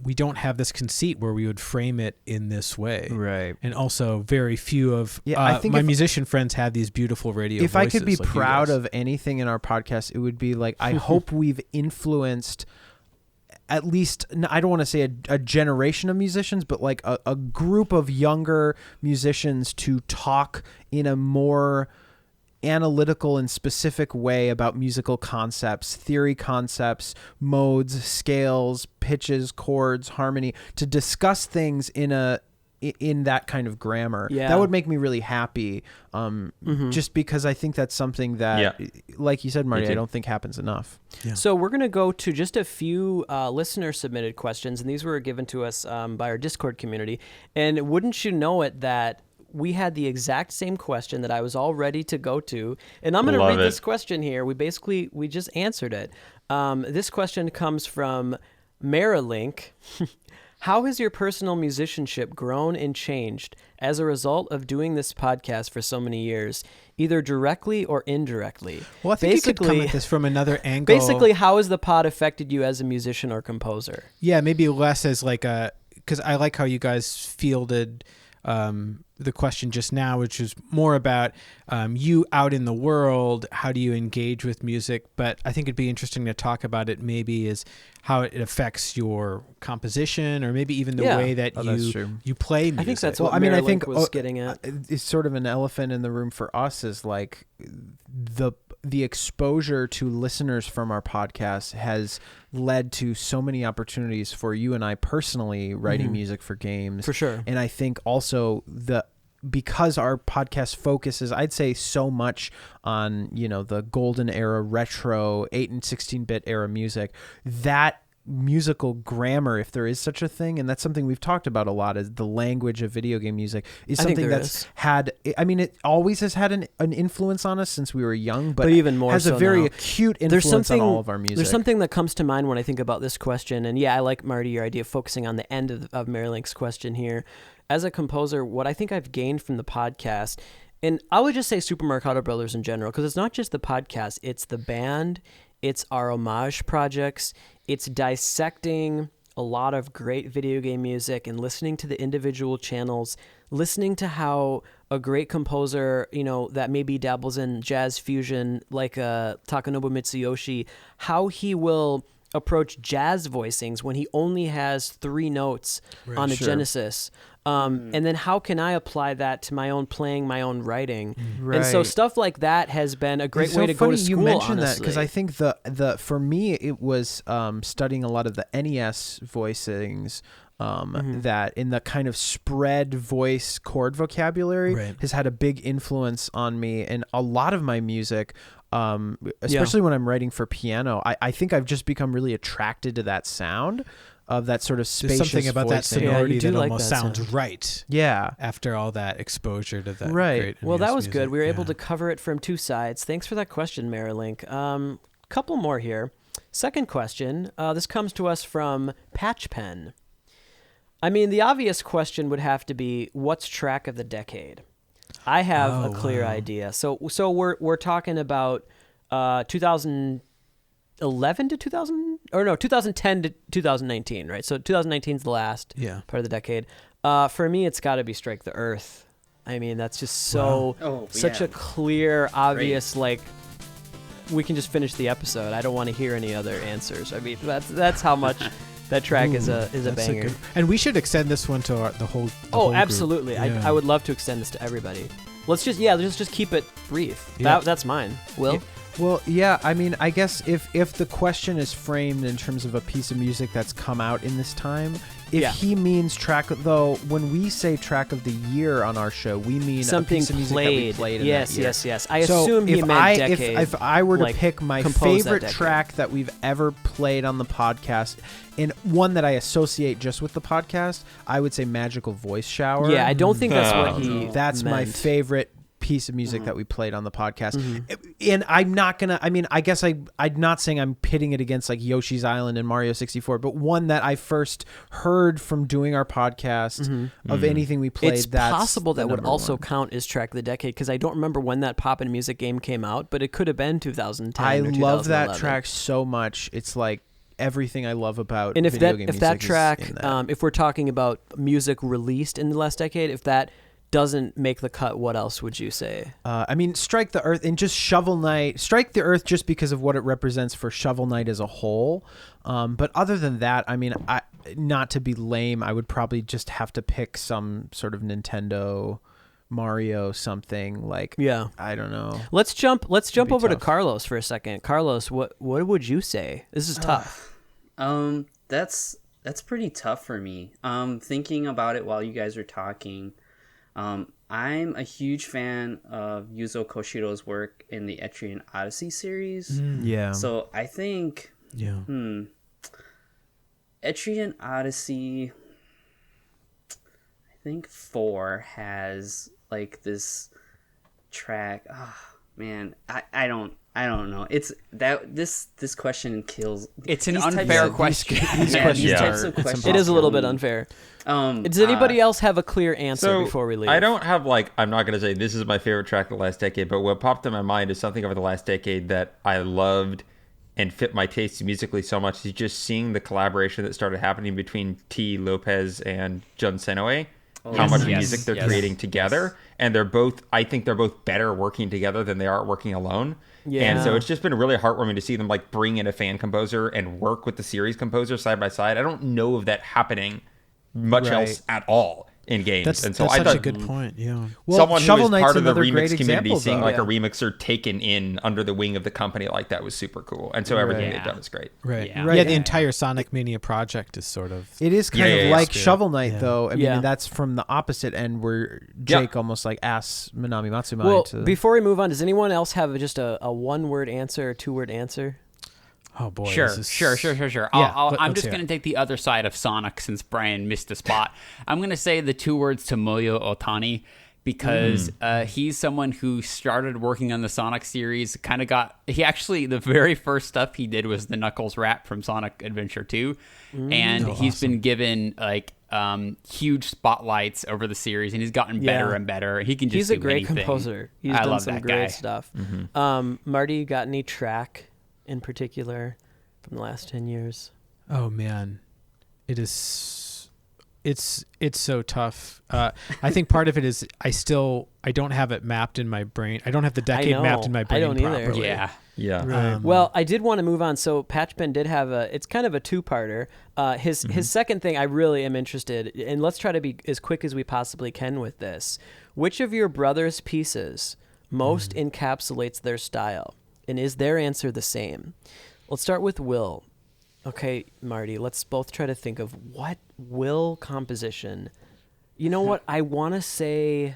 we don't have this conceit where we would frame it in this way. Right. And also very few of I think my musician friends have these beautiful radio voices. If I could be like proud of anything in our podcast, it would be like, I hope we've influenced at least, I don't want to say a generation of musicians, but like a group of younger musicians to talk in a more analytical and specific way about musical concepts, theory concepts, modes, scales, pitches, chords, harmony, to discuss things in that kind of grammar. That would make me really happy, just because I think that's something that, like you said, Marty, I don't think happens enough. So we're going to go to just a few listener-submitted questions, and these were given to us by our Discord community. And wouldn't you know it that we had the exact same question that I was all ready to go to. And I'm going to read this question here. We just answered it. This question comes from Marilink. How has your personal musicianship grown and changed as a result of doing this podcast for so many years, either directly or indirectly? Well, I think you could come at this from another angle. Basically, how has the pod affected you as a musician or composer? Yeah, maybe less as like because I like how you guys fielded the question just now, which is more about you out in the world. How do you engage with music? But I think it'd be interesting to talk about it maybe is how it affects your composition, or maybe even the way that you play music. I think that's what I think was getting at. It's sort of an elephant in the room for us is like the exposure to listeners from our podcast has led to so many opportunities for you and I personally writing music for games. For sure. And I think also because our podcast focuses, I'd say, so much on, the golden era, retro, 8 and 16-bit era music, that musical grammar, if there is such a thing, and that's something we've talked about a lot, is the language of video game music is something that's had, I mean, it always has had an influence on us since we were young, but even more has a so very now. acute influence on all of our music. There's something that comes to mind when I think about this question, and yeah, I like, Marty, your idea of focusing on the end of Marilink's question here. As a composer, what I think I've gained from the podcast, and I would just say Super Marcato Brothers in general, because it's not just the podcast, it's the band, it's our homage projects, it's dissecting a lot of great video game music and listening to the individual channels, listening to how a great composer, that maybe dabbles in jazz fusion, like Takanobu Mitsuyoshi, how he will approach jazz voicings when he only has 3 notes on a Genesis. And then how can I apply that to my own playing, my own writing? Right. And so stuff like that has been a great It's way so to go to funny school, you mentioned honestly. that, because I think the for me it was studying a lot of the NES voicings, that in the kind of spread voice chord vocabulary has had a big influence on me, and a lot of my music, especially when I'm writing for piano, I think I've just become really attracted to that sound of that sort of spacious There's something about that voicing. sonority that like almost that sounds sound. right. Yeah. After all that exposure to that. Right. Great Well, that NES was good. music. We were able Yeah. to cover it from 2 sides. Thanks for that question, Marilink. Couple more here. Second question. This comes to us from Patchpen. I mean, the obvious question would have to be, what's track of the decade? I have a clear idea. So we're talking about 2011 to 2010 to 2019, right? So 2019 is the last part of the decade. For me, it's got to be Strike the Earth. I mean, that's just such a clear, obvious, like, we can just finish the episode. I don't want to hear any other answers. I mean, that's how much that track is a banger. And we should extend this one to the whole group. Absolutely. Yeah. I would love to extend this to everybody. Let's just keep it brief. Yeah. That's mine. Will? Well, yeah, I mean, I guess if the question is framed in terms of a piece of music that's come out in this time, if he means track, though, when we say track of the year on our show, we mean something a piece of music that we played in yes, that year. yes. I assume he meant decade. If I were to like, pick my compose that favorite decade. track that we've ever played on the podcast, and one that I associate just with the podcast, I would say Magical Voice Shower. Yeah, I don't think that's what he That's my meant. favorite piece of music that we played on the podcast. And I'm not gonna, I mean, I guess I'm not saying I'm pitting it against like Yoshi's Island and Mario 64, but one that I first heard from doing our podcast of anything we played. It's that's possible that the would number also one. count as track of the decade, because I don't remember when that Poppin' Music game came out, but it could have been 2010 I or love that 2011. track so much. It's like everything I love about And if video that game if that music is track, in that. if we're talking about music released in the last decade, if that doesn't make the cut, what else would you say? I mean, Strike the Earth and just Shovel Knight. Strike the Earth just because of what it represents for Shovel Knight as a whole. But other than that, I mean, not to be lame, I would probably just have to pick some sort of Nintendo Mario something like. Yeah, I don't know. Let's jump over to tough. Carlos for a second. Carlos, what would you say? This is tough. That's pretty tough for me. Thinking about it while you guys are talking, I'm a huge fan of Yuzo Koshiro's work in the Etrian Odyssey series. Yeah. So I think Etrian Odyssey, I think 4 has like this track. Man, I don't know. It's that this question kills. It's an these types unfair of- question. These types of It's questions. It is a little bit unfair. Does anybody else have a clear answer So before we leave? I don't have I'm not going to say this is my favorite track of the last decade, but what popped in my mind is something over the last decade that I loved and fit my taste musically so much is just seeing the collaboration that started happening between T. Lopez and Jun Senoue. How much music they're creating together. And I think they're both better working together than they are working alone. Yeah. And so it's just been really heartwarming to see them like bring in a fan composer and work with the series composer side by side. I don't know of that happening much else at all in games. That's, and so that's I such thought a good point. Yeah. Well, someone who Shovel was Knight's part of the another great remix community example, seeing though. like a remixer taken in under the wing of the company like that was super cool. And so everything they've done is great. Right. Yeah. Yeah. The entire Sonic Mania project is sort of. It is kind of like Shovel Knight, Yeah. though. I mean, Yeah. that's from the opposite end where Jake almost like asks Minami Matsumai Well, to. before we move on, does anyone else have just a one-word answer or two-word answer? Oh boy. Sure. this is- Sure. Yeah, I'm let's just hear going it. to take the other side of Sonic since Brian missed a spot. I'm going to say the two words Tomoyo Otani because he's someone who started working on the Sonic series, the very first stuff he did was the Knuckles rap from Sonic Adventure 2. And he's been given like huge spotlights over the series, and he's gotten better and better. He can just He's do a great anything. composer. He's I done love some that great guy. stuff. Marty, you got any track in particular from the last 10 years? Oh man, it is. It's so tough. I think part of it is I don't have it mapped in my brain. I don't have the decade mapped in my brain I don't either. properly. Yeah. Well, I did want to move on. So Patchben did have it's kind of a two-parter. His second thing I really am interested in, and let's try to be as quick as we possibly can with this. Which of your brother's pieces most encapsulates their style? And is their answer the same? Let's start with Will. Okay, Marty, let's both try to think of what Will composition. You know what? I want to say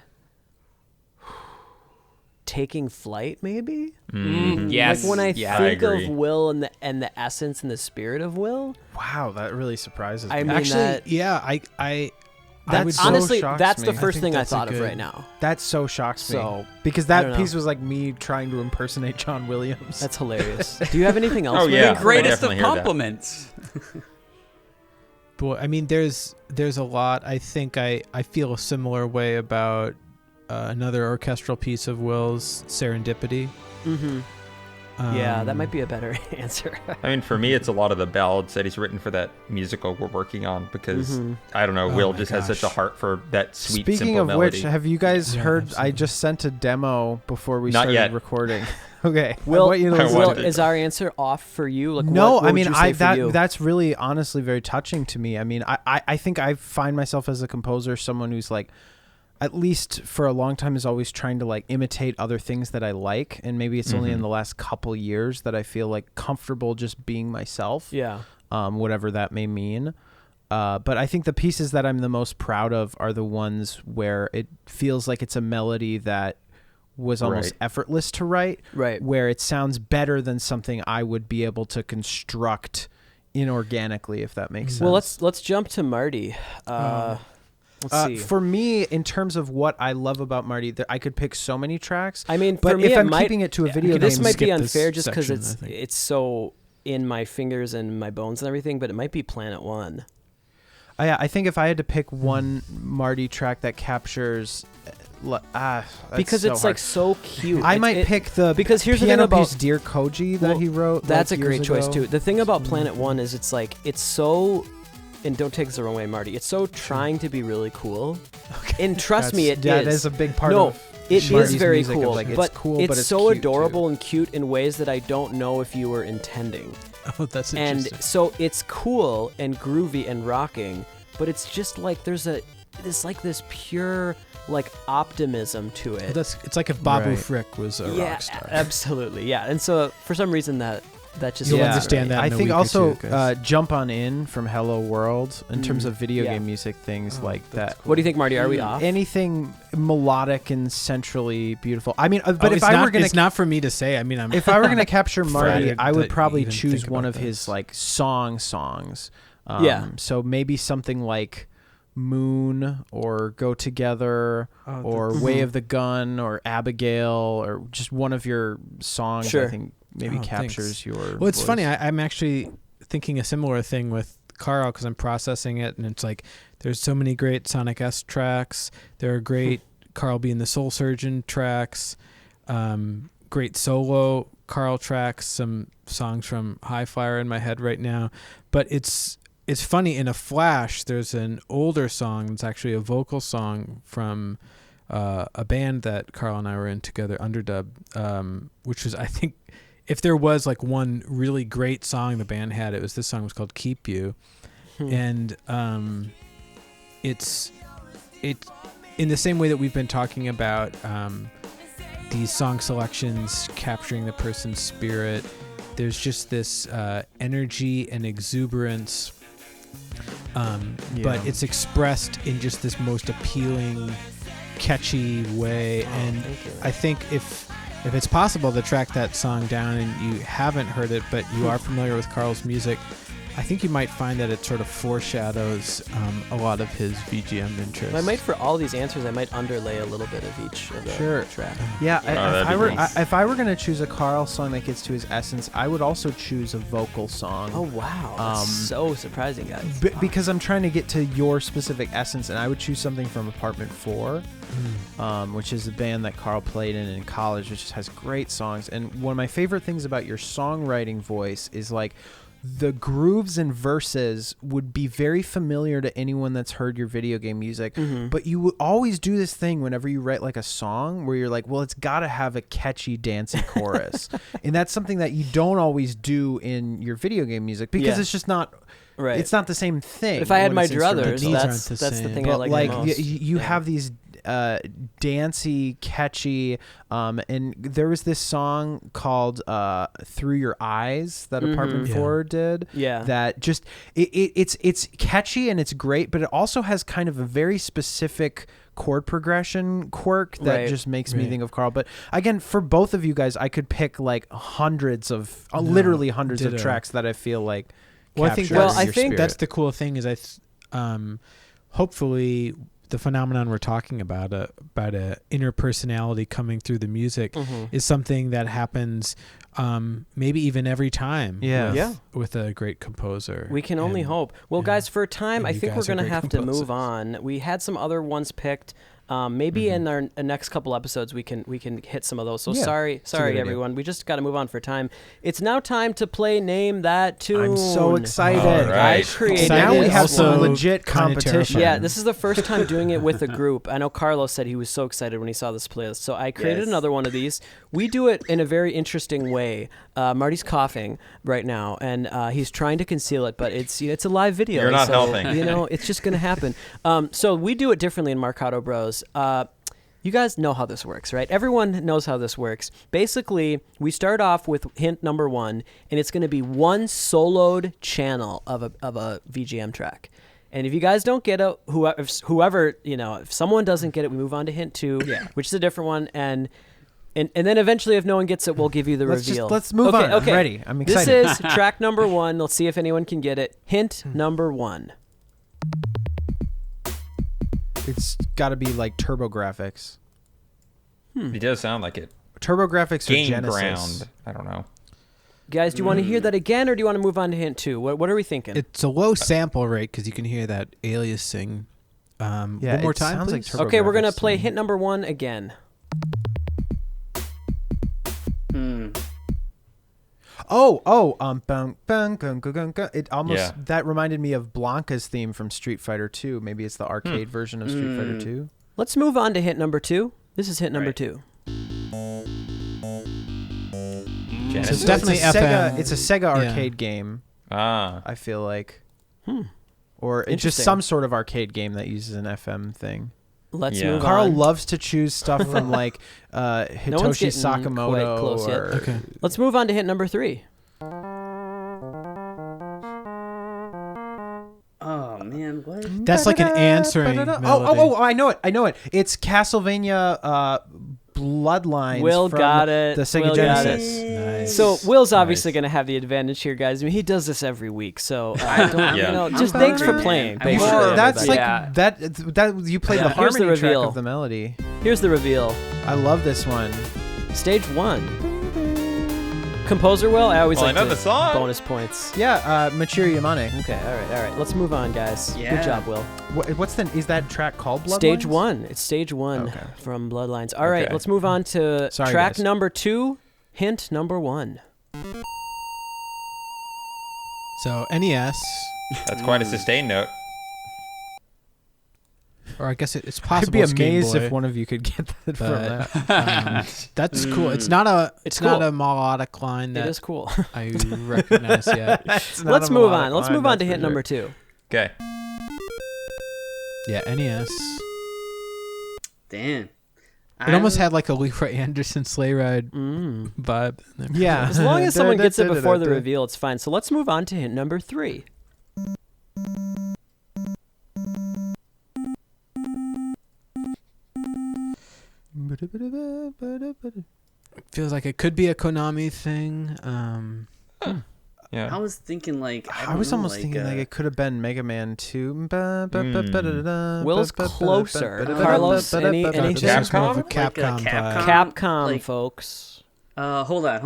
Taking Flight, maybe? Yes. Like when I think agree. of Will and the essence and the spirit of Will. Wow, that really surprises me. I mean, Actually, that, yeah, I would so honestly, shocks that's the me. first I think thing I that's a thought of good- right now. That so shocks me. So, Because I don't that know. piece was like me trying to impersonate John Williams. That's hilarious. Do you have anything else? Oh, Marty? yeah. The greatest definitely of heard that. compliments. Boy, I mean, there's a lot. I think I feel a similar way about another orchestral piece of Will's, Serendipity. Mm-hmm. Yeah, that might be a better answer. I mean, for me, it's a lot of the ballads that he's written for that musical we're working on because I don't know, Will my just has such a gosh. heart for that sweet, Speaking simple of melody. which, have you guys Yeah, heard? I absolutely. just sent a demo before we Not started yet. recording. Okay, Will, I want you to I listen want to it. it. is our answer off for you? Like, No, what I would mean you say for you? that's really honestly very touching to me. I mean, I think I find myself as a composer someone who's like, at least for a long time, is always trying to like imitate other things that I like, and maybe it's only in the last couple years that I feel like comfortable just being myself. Yeah. Whatever that may mean. But I think the pieces that I'm the most proud of are the ones where it feels like it's a melody that was almost Right. effortless to write, Right. where it sounds better than something I would be able to construct inorganically, if that makes sense. Well, let's jump to Marty. Let's see. For me, in terms of what I love about Marty, I could pick so many tracks. I mean, but for me, if it I'm might, keeping it to a video this game, might be skip this unfair just because section, I think. it's so in my fingers and my bones and everything. But it might be Planet One. Yeah, I think if I had to pick one Marty track that captures, that's Because so it's hard. like so cute. I might pick the because here's the thing piano about piece Dear Koji that Well, he wrote. That's like, a great years choice ago. too. The thing about Planet One is it's like it's so, and don't take this the wrong way, Marty. It's so trying to be really cool, and trust me, That is a big part No, of it is Marty's very music of, cool, like, it's but cool, it's but it's so cute, adorable too. and cute in ways that I don't know if you were intending. Oh, that's And interesting. so it's cool and groovy and rocking, but it's just like there's this pure like optimism to it. It's like if Babu Right. Frick was a Yeah, rock star. absolutely. Yeah. And so for some reason that just You'll feels understand right. that I in a think week or also two, guys. Jump On In from Hello World in terms of video yeah. game music things like that. What do you think, Marty? Are we off? Anything melodic and centrally beautiful. I mean, but Oh, if it's I not, were gonna it's not for me to say. I mean, I'm if I were gonna capture Marty, flattered I would that probably you even choose think one about of his this. like songs. Yeah. So maybe something like Moon or Go Together or Way of the Gun or Abigail or just one of your songs. Sure. I think maybe Oh, captures thanks. your. Well, it's voice. funny. I'm actually thinking a similar thing with Carl because I'm processing it, and it's like there's so many great Sonic S tracks. There are great Carl being the Soul Surgeon tracks, great solo Carl tracks, some songs from High Flyer in my head right now. But it's funny, in a flash, there's an older song. It's actually a vocal song from a band that Carl and I were in together, Underdub, which was, I think, if there was like one really great song the band had, it was this song. It was called Keep You. And it's in the same way that we've been talking about these song selections capturing the person's spirit. There's just this energy and exuberance, but it's expressed in just this most appealing, catchy way. And I think if if it's possible to track that song down and you haven't heard it, but you are familiar with Carl's music, I think you might find that it sort of foreshadows a lot of his VGM interests. I might, for all these answers, I might underlay a little bit of each of the track. Yeah, nice. if I were going to choose a Carl song that gets to his essence, I would also choose a vocal song. Oh, wow. That's so surprising, guys. Because I'm trying to get to your specific essence, and I would choose something from Apartment 4, which is the band that Carl played in college, which just has great songs. And one of my favorite things about your songwriting voice is like the grooves and verses would be very familiar to anyone that's heard your video game music, but you would always do this thing whenever you write like a song where you're like, well, it's got to have a catchy dancey chorus. And that's something that you don't always do in your video game music because it's just not right. It's not the same thing. If I had my druthers, druthers, that's the thing I like the most. You have these dancey, catchy, and there was this song called "Through Your Eyes" that Apartment 4 did. Yeah, that just it's catchy and it's great, but it also has kind of a very specific chord progression quirk that just makes me think of Carl. But again, for both of you guys, I could pick like literally hundreds of tracks that I feel like. Well, I think that's the cool thing is hopefully the phenomenon we're talking about a inner personality coming through the music is something that happens maybe even every time with a great composer. We can only hope. Well, guys, for time, I think we're going to have to move on. We had some other ones picked. Maybe in our next couple episodes we can hit some of those. So sorry everyone. We just got to move on for time. It's now time to play Name That Tune. I'm so excited. All right. I created now we have some Also legit competition. Yeah, this is the first time doing it with a group. I know Carlos said he was so excited when he saw this playlist. So I created another one of these. We do it in a very interesting way. Marty's coughing right now, and he's trying to conceal it, but it's a live video. You're not helping. It's just going to happen. So we do it differently in Marcato Bros. You guys know how this works, right? Everyone knows how this works. Basically, we start off with hint number 1, and it's going to be one soloed channel of a VGM track. And if you guys don't get it, whoever, if someone doesn't get it, we move on to hint 2, which is a different one, and then eventually, if no one gets it, we'll give you the reveal. Let's move on. Okay. I'm ready. I'm excited. This is track number 1. Let's see if anyone can get it. Hint number 1. It's got to be like TurboGrafx. It does sound like it. TurboGrafx or Game Genesis. Ground. I don't know. Guys, do you want to hear that again, or do you want to move on to hint 2? What are we thinking? It's a low sample rate because you can hear that aliasing. One more time, sounds please. like Okay, we're going to TurboGrafx play to me. hint number 1 again. It almost that reminded me of Blanca's theme from Street Fighter 2. Maybe it's the arcade version of Street Fighter 2. Let's move on to hint number 2. This is hint number 2. Genesis? It's definitely it's a FM. Sega, it's a Sega arcade game. Ah. I feel like, or it's just Interesting. some sort of arcade game that uses an FM thing. Let's Yeah. move Carl on. loves to choose stuff from like Hitoshi No one's getting Sakamoto. quite close yet. Or, Okay. Let's move on to hint number 3. Oh man, what? That's like an answering melody. I know it. It's Castlevania Bloodlines Will from got it. the Sega Will got it. Genesis. Nice. So Will's obviously Nice. going to have the advantage here, guys. I mean, he does this every week, so Yeah. just thanks for playing. I'm basically, hungry. That's everybody. like that you played the Here's the harmony track reveal. of the melody. Here's the reveal. I love this one. Stage 1. Composer Will, I always Well, like I know to the song. bonus points. Yeah, Michiru Yamane. Okay, all right. Let's move on, guys. Yeah. Good job, Will. Is that track called Bloodlines? Stage 1. It's stage 1 Okay. from Bloodlines. All right, Okay. let's move on to Sorry, track guys. number 2, hint number 1. So NES, That's quite a sustained note. or I guess it's possible. I'd be it's Game amazed Boy, if one of you could get that from but, that. that's cool. It's not a cool. melodic line It that is cool. I recognize yet. It's not Let's a move melodic on. Let's line, move on that's to for hint sure. number 2. Okay. Yeah, NES. Damn. It almost had like a Leroy Anderson sleigh ride Mm. vibe. Yeah. As long as someone gets it before the reveal, it's fine. So let's move on to hint number 3. Feels like it could be a Konami thing. Yeah. I was thinking like I was almost thinking like it could have been Mega Man 2. Will's closer. Carlos, any Capcom? Capcom, Like- folks. Hold on.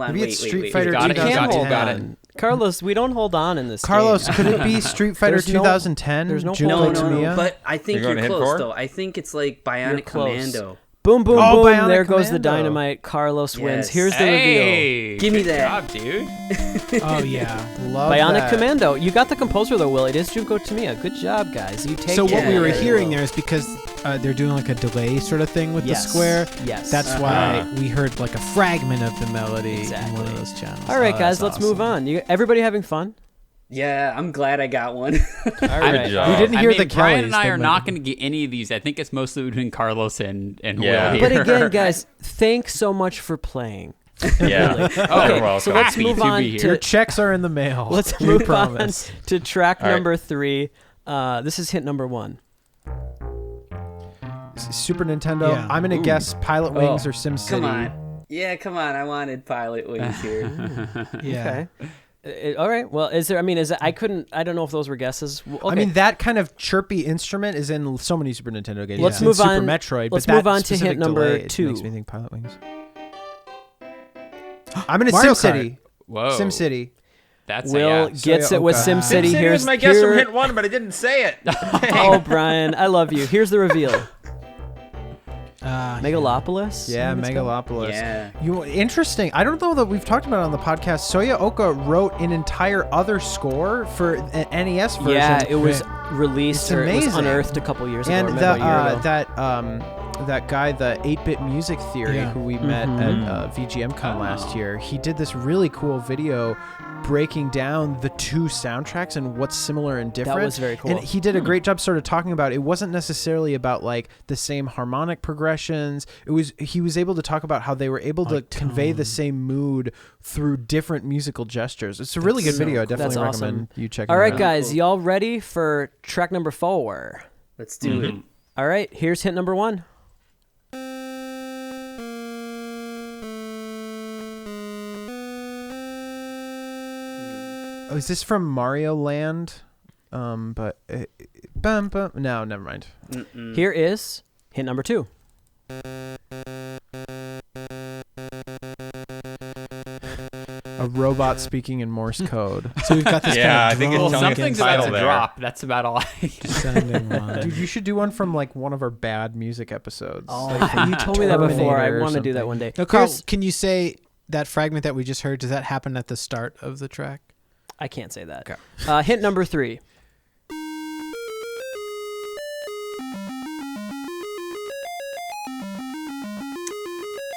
Maybe Wait, it's Street wait. Fighter got it, you got it, 2010. you got it. Carlos, we don't hold on in this Carlos, game. could it be Street Fighter There's no- 2010? there's no Junpei point. No, Tamiya? but I think You're going you're to hit close four? though. I think it's like Bionic close. Commando. Boom, boom, Oh, boom. Bionic There goes the Commando. dynamite. Carlos wins. Yes. Here's the reveal. Hey, Give me good that. job, dude. Oh yeah. Love Bionic that. Commando. You got the composer though, Will. It is Junko Tamiya. Good job, guys. You take So it. what we were Yeah, hearing yeah. there is because they're doing like a delay sort of thing with Yes. the square. Yes. That's why we heard like a fragment of the melody in one Exactly. of those channels. All right, Oh, guys. that's Let's move awesome. on. Everybody having fun? Yeah, I'm glad I got one. All right. Good job. We didn't I hear mean, the Brian Kellys. and I They are might- not going to get any of these. I think it's mostly between Carlos and Yeah. Will But here. again, guys, thanks so much for playing. Yeah. Okay, You're welcome. so let's Happy move to on be to here. Your checks are in the mail. let's We move promise. on to track All right. number 3. This is hit number 1. Super Nintendo. Yeah. I'm gonna guess Pilot Wings Oh, or SimCity. Come on. Yeah, come on. I wanted Pilot Wings here. Yeah. Okay. All right. Well, is there? I mean, is it? I don't know if those were guesses. Okay. I mean, that kind of chirpy instrument is in so many Super Nintendo games. Let's It's in move Super on- Metroid. let's but move that on to hit specific number delay, it 2. Makes me think Pilot Wings. I'm gonna Mario SimCity. Whoa. SimCity. That's Will a yes. gets it with okay. SimCity. SimCity Here's was my guess from here- hit 1, but I didn't say it. Oh, Brian, I love you. Here's the reveal. Uh, Megalopolis. Yeah, I think it's called. Megalopolis. Yeah. Interesting. I don't know that we've talked about it on the podcast. Soya Oka wrote an entire other score for an NES version. Yeah, it was released It's or it was amazing. unearthed a couple years and ago. Or the, maybe a year ago. that guy, the 8-Bit Music Theory, Yeah. who we met at VGMCon last year, he did this really cool video breaking down the two soundtracks and what's similar and different. was very cool. And he did a great job sort of talking about it wasn't necessarily about like the same harmonic progressions. He was able to talk about how they were able to convey the same mood through different musical gestures. It's a really good video. I definitely That's awesome. recommend you check it out. All right, guys, y'all ready for track number 4? Let's do it. All right, here's hit number 1. Oh, is this from Mario Land? No, never mind. Here is hit number 2. A robot speaking in Morse code. So we've got this Yeah, I kind think of it's drone telling Something's title about to there. drop. That's about all. sounding one. Dude, you should do one from like one of our bad music episodes. You told me that before. I Terminator or want to do that something. one day. No, Carl, Here's- can you say that fragment that we just heard? Does that happen at the start of the track? I can't say that. Okay. Hit number 3.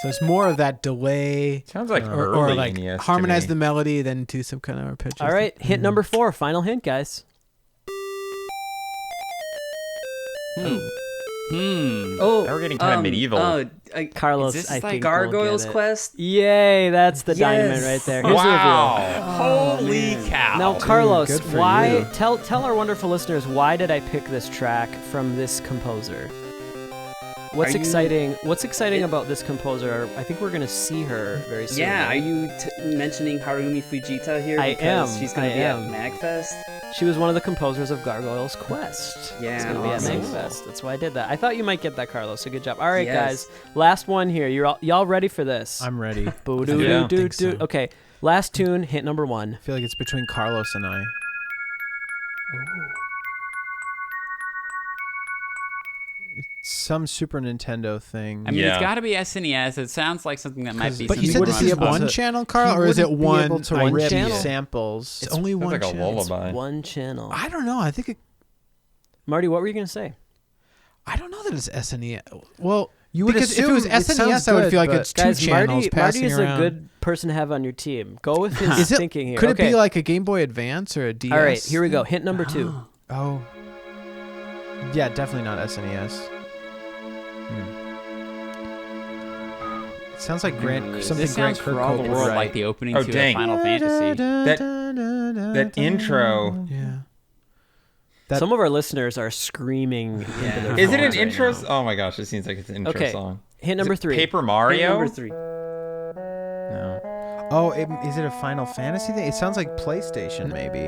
So it's more of that delay, Sounds like or early like NES to harmonize me. the melody, then do some kind of arpeggio. All right, hit number 4. Final hint, guys. Oh, Now we're getting kind of medieval. Oh, Carlos, Is this I like think Gargoyle's will get it. Quest. Yay, that's the dynamite Yes. right there. Here's Wow. Holy cow. the reveal. Now, Carlos, good for why? you. Tell our wonderful listeners why did I pick this track from this composer? What's Are you- exciting? What's exciting about this composer? I think we're gonna see her very soon. Yeah, are right? you mentioning Harumi Fujita here? I Because am, She's gonna I be am. at MagFest. She was one of the composers of Gargoyle's Quest. Yeah, it's gonna be at awesome. MagFest. That's why I did that. I thought you might get that, Carlos. So good job. All right, Yes. guys. Last one here. Y'all ready for this? I'm ready. I Yeah. think so. Okay. Last tune. Hit number 1. feel like it's between Carlos and I. Some Super Nintendo thing. I mean, Yeah. it's got to be SNES. It sounds like something that might be. But you something said wouldn't this on is be able one to- channel, He Carl, or is it wouldn't be one able to one rip channel? samples? It's only one Sounds like a channel. lullaby. One channel. I don't know. I think it. Marty, what were you gonna say? I don't know that it's SNES. Well, You would because if it was assume it SNES, sounds I would good, feel like but- it's two Guys, channels Marty passing is around. a good person to have on your team. Go with his Is it? thinking here. Could okay. it be like a Game Boy Advance or a DS? All right, here we go. Hint number 2. Oh. Yeah, definitely not SNES. It sounds like something This Grant sounds for all the Kirkhope would world write. like the opening Oh, to dang. a Final Fantasy. That intro. Yeah. That- Some of our listeners are screaming into their Is it an phones right intro? now. Oh my gosh, it seems like it's an intro Okay. song. Hint number 3. Paper Mario? Number 3. No. Oh, is it a Final Fantasy thing? It sounds like PlayStation, maybe.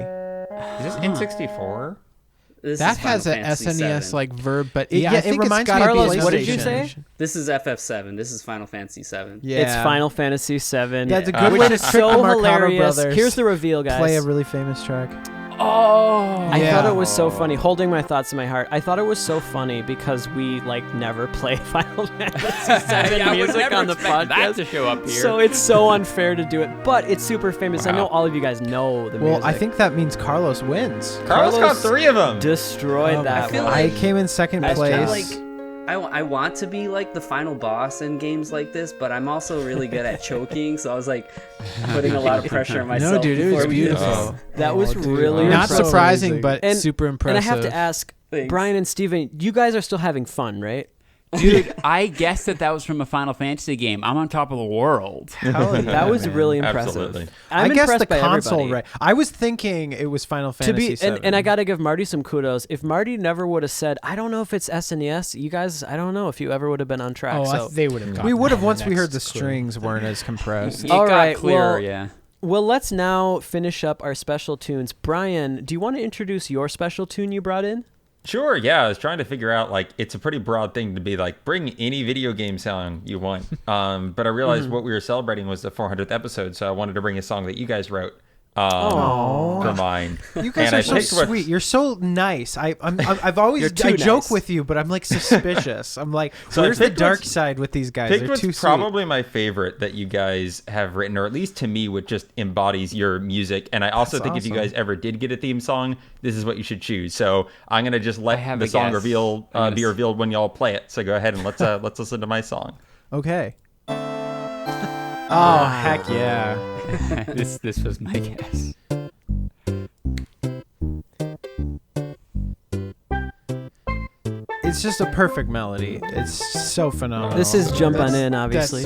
Is this N64? This That is has a Final Fantasy SNES 7. like verb, but It- yeah, yeah, I it think reminds it's me got of to be Carlos, what did you say? PlayStation. This is FF7. This is Final Fantasy 7. Yeah. It's Final Fantasy 7. Yeah, it's a good which way to is trick so the Marcato hilarious. brothers. Here's the reveal, guys. Play a really famous track. I Yeah. thought it was so funny. Holding my thoughts in my heart. I thought it was so funny because we never play Final Fantasy 7 I would music never on the expect that podcast. to show up here. So it's so unfair to do it, but it's super famous. I Wow. know all of you guys know the Well, music. I think that means Carlos wins. Carlos got 3 of them. destroyed that I feel one. I like- came in second I place. feel like I want to be like the final boss in games like this, but I'm also really good at choking, so I was like putting a lot of pressure on myself. No, dude, it was before we did beautiful. this. That was really Not impressive. surprising, but And- super impressive. And I have to ask, Thanks. Brian and Steven, you guys are still having fun, right? Dude, I guessed that was from a Final Fantasy game. I'm on top of the world. Hell yeah, That was man. really impressive. Absolutely. I'm I guess impressed the by console, everybody. right? I was thinking it was Final To Fantasy be, VII. and I gotta give Marty some kudos. If Marty never would have said, "I don't know if it's SNES," you guys, I don't know if you ever would have been on track. Oh, so they would have. we would have gotten once the we heard the next clue. strings weren't as compressed. It All got right, clearer, well- yeah. Well, let's now finish up our special tunes. Brian, do you want to introduce your special tune you brought in? Sure, yeah. I was trying to figure out, it's a pretty broad thing to be like, bring any video game song you want. But I realized what we were celebrating was the 400th episode, so I wanted to bring a song that you guys wrote for mine. You guys And are I so picked what- sweet. You're so nice. I've always You're too I joke nice. with you, but I'm like suspicious. I'm like, So I where's the picked dark what's- side with these guys? Picked They're what's too sweet. probably my favorite that you guys have written, or at least to me, what just embodies your music. And I also think if you awesome. guys ever did get a theme song, this is what you should choose. So I'm gonna just I let have the a song guess. reveal I'm gonna be revealed when y'all play it. So go ahead and let's listen to my song. Okay. Oh heck yeah! this was my guess. It's just a perfect melody. It's so phenomenal. This is Jump On In, That's obviously.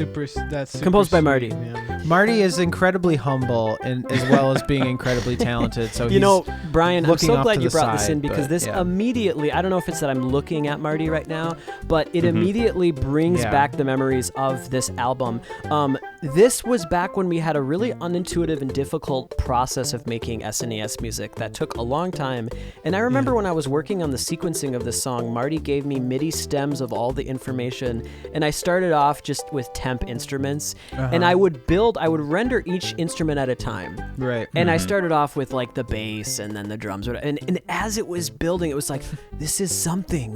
That's super Composed by sweet, Marty. man. Marty is incredibly humble and as well as being incredibly talented. So You know, Brian, I'm looking so off glad to you the brought this side, in because but, this yeah. immediately, I don't know if it's that I'm looking at Marty right now, but it immediately brings Yeah. back the memories of this album. This was back when we had a really unintuitive and difficult process of making SNES music that took a long time. And I remember when I was working on the sequencing of this song, Marty gave me MIDI stems of all the information, and I started off just with temp instruments, and I would render each instrument at a time. right. And I started off with like the bass and then the drums. And as it was building, it was like, this is something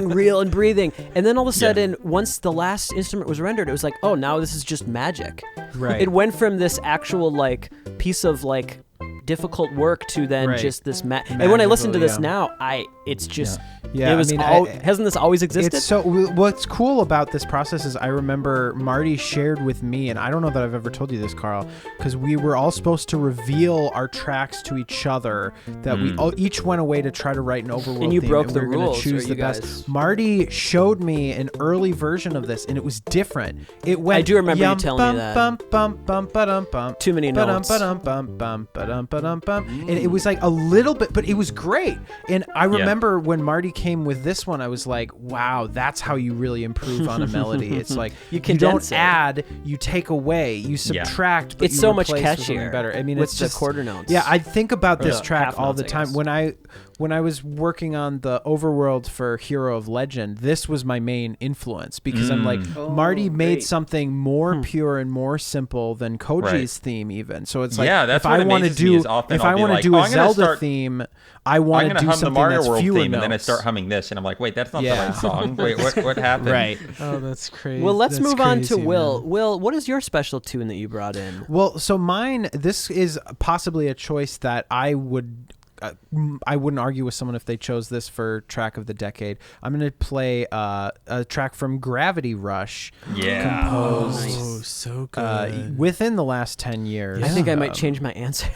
real and breathing. And then all of a sudden, once the last instrument was rendered, it was like, oh, now this is just magic. Right. It went from this actual like piece of like difficult work to then Right. just this and when I listen to this Magical, now, it's just Yeah, it was I mean, hasn't this always existed? It's so what's cool about this process is I remember Marty shared with me, and I don't know that I've ever told you this, Carl, because we were all supposed to reveal our tracks to each other. That we all, each went away to try to write an overworld And you theme, broke and the we were gonna rules, choose or the you best. guys- Marty showed me an early version of this, and it was different. It went. I do remember you yum, telling me bum, that. Bum, bum, bum, ba-dum, bum. Too many Ba-dum, notes. ba-dum, bum, bum, ba-dum, ba-dum, ba-dum. And it was like a little bit, but it was great. And I remember when Marty came with this one, I was like, wow, that's how you really improve on a melody. It's like You you condense don't it. add, you take away, you subtract, but It's you so much replace with something catchier better. I mean, with it's the just quarter notes. Yeah, I think about this the track half all notes, the I time. guess. When I was working on the overworld for Hero of Legend, this was my main influence because I'm like, Marty made great. something more pure and more simple than Koji's Right. theme even. So it's like, Yeah, that's if what I want to amazes me do, is often if I'll I be want to like, do oh, a I'm gonna Zelda start- theme, I I'm want to gonna do hum the something Mario that's World fewer theme, notes. and then I start humming this, and I'm like, wait, that's not Yeah. the right song. Wait, what happened? Right. Oh, that's crazy. Well, let's That's move on to crazy, Will. man. Will, what is your special tune that you brought in? Well, so mine, this is possibly a choice that I wouldn't argue with someone if they chose this for track of the decade. I'm going to play a track from Gravity Rush, Yeah. composed Oh, so good. within the last 10 years. I think I might change my answer.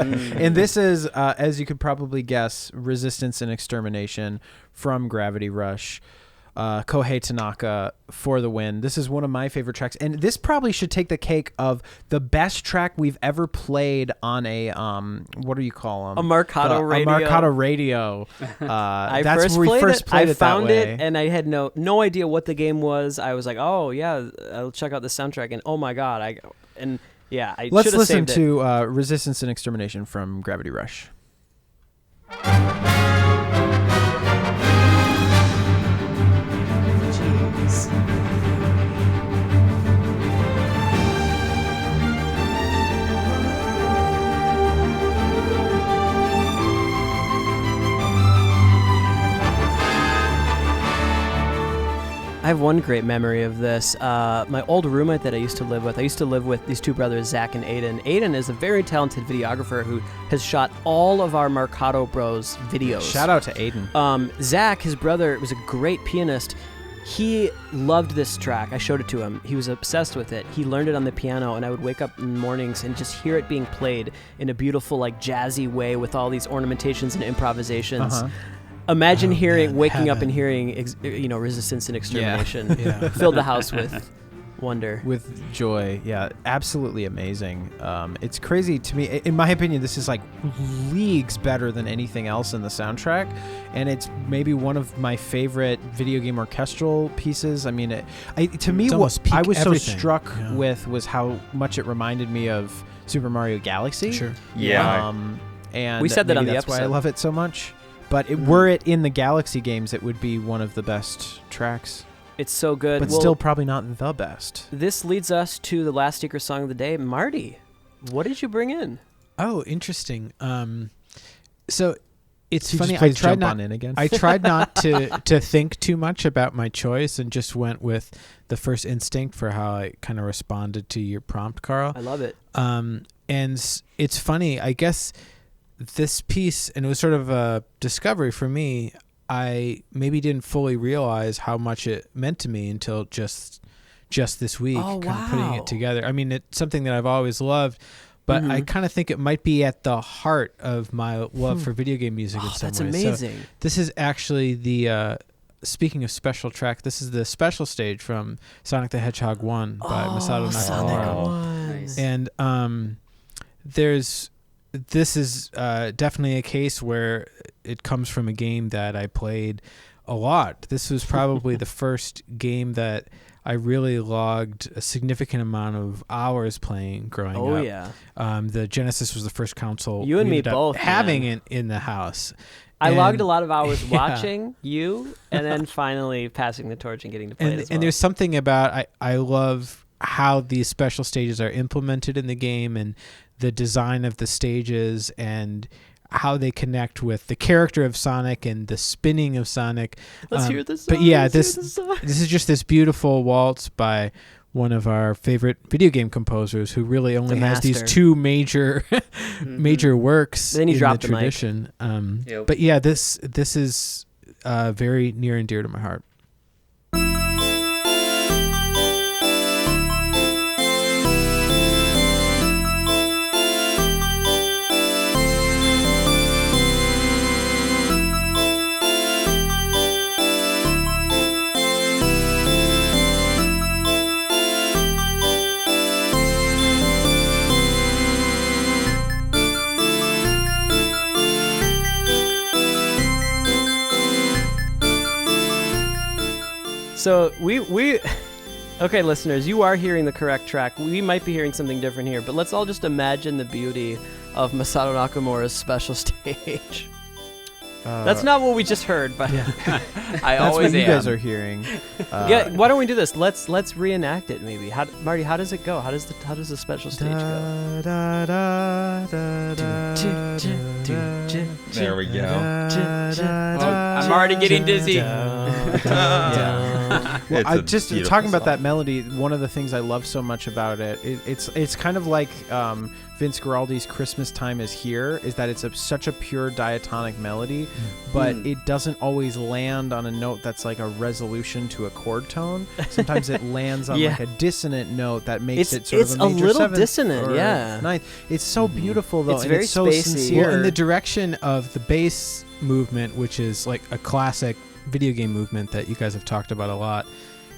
And this is, as you could probably guess, Resistance and Extermination from Gravity Rush. Kohei Tanaka for the win. This is one of my favorite tracks, and this probably should take the cake of the best track we've ever played on a what do you call them? A Marcato radio. A Marcato radio. I that's first where we played first it. played I it found that way. it, and I had no idea what the game was. I was like, oh yeah, I'll check out the soundtrack, and oh my god, I Let's should have listen saved it. to Resistance and Extermination from Gravity Rush. Jeez. I have one great memory of this. My old roommate that I used to live with these two brothers, Zach and Aiden. Aiden is a very talented videographer who has shot all of our Marcato Bros videos. Shout out to Aiden. Zach, his brother, was a great pianist. He loved this track. I showed it to him. He was obsessed with it. He learned it on the piano, and I would wake up in the mornings and just hear it being played in a beautiful, like, jazzy way with all these ornamentations and improvisations. Imagine waking up and hearing, Resistance and Extermination. Filled the house with wonder. With joy. Yeah, absolutely amazing. It's crazy to me. In my opinion, this is like leagues better than anything else in the soundtrack. And it's maybe one of my favorite video game orchestral pieces. I mean, to me, what I was so struck with was how much it reminded me of Super Mario Galaxy. Sure. Yeah. And we said that on the that's episode. why I love it so much. But were it in the Galaxy games, it would be one of the best tracks. It's so good. But still probably not the best. This leads us to the last secret song of the day. Marty, what did you bring in? Oh, interesting. So it's Could you funny. just jump on in again? I tried not to think too much about my choice and just went with the first instinct for how I kind of responded to your prompt, Carl. I love it. And it's funny. I guess this piece, and it was sort of a discovery for me, I maybe didn't fully realize how much it meant to me until just this week, kind of putting it together. I mean, it's something that I've always loved, but I kind of think it might be at the heart of my love for video game music in some that's ways. amazing. So this is actually the, speaking of special track, this is the special stage from Sonic the Hedgehog 1 by Masato Nakamura. Nice. And this is definitely a case where it comes from a game that I played a lot. This was probably the first game that I really logged a significant amount of hours playing growing up. Oh, yeah. The Genesis was the first console You and we me ended up both, having man. it in the house. I And- logged a lot of hours watching you, and then finally passing the torch and getting to play it as well. And there's something about I love how these special stages are implemented in the game and the design of the stages and how they connect with the character of Sonic and the spinning of Sonic. Let's hear the song. But yeah, let's this hear the song. this is just this beautiful waltz by one of our favorite video game composers who really only has these master. two major major works Then he in dropped the the mic. tradition. Yep. But yeah, this is very near and dear to my heart. So we okay, listeners, you are hearing the correct track. We might be hearing something different here, but let's all just imagine the beauty of Masato Nakamura's special stage. That's not what we just heard, but I That's always what you am. guys are hearing. yeah, why don't we do this? Let's reenact it maybe. Marty, how does it go? How does the special stage go? There we go. I'm already getting dizzy. Well, It's I a just beautiful talking about song. that melody. One of the things I love so much about it, it's kind of like Vince Guaraldi's "Christmas Time Is Here," is that it's such a pure diatonic melody, but it doesn't always land on a note that's like a resolution to a chord tone. Sometimes it lands on Yeah. like a dissonant note that makes It's it sort of a major little seventh dissonant, or yeah. ninth. It's so beautiful though, It's and very it's so spacey. sincere. Well, in the direction of the bass movement, which is like a classic video game movement that you guys have talked about a lot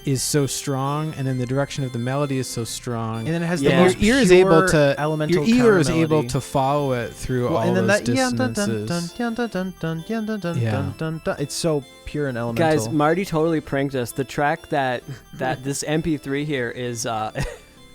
is so strong, and then the direction of the melody is so strong, And then it has Yeah. the your most ear is able pure to elemental your ear is counter able melody. to follow it through Well, all and then those that dissonances. Yeah. It's so pure and elemental. Guys, Marty totally pranked us. The track that this MP3 here is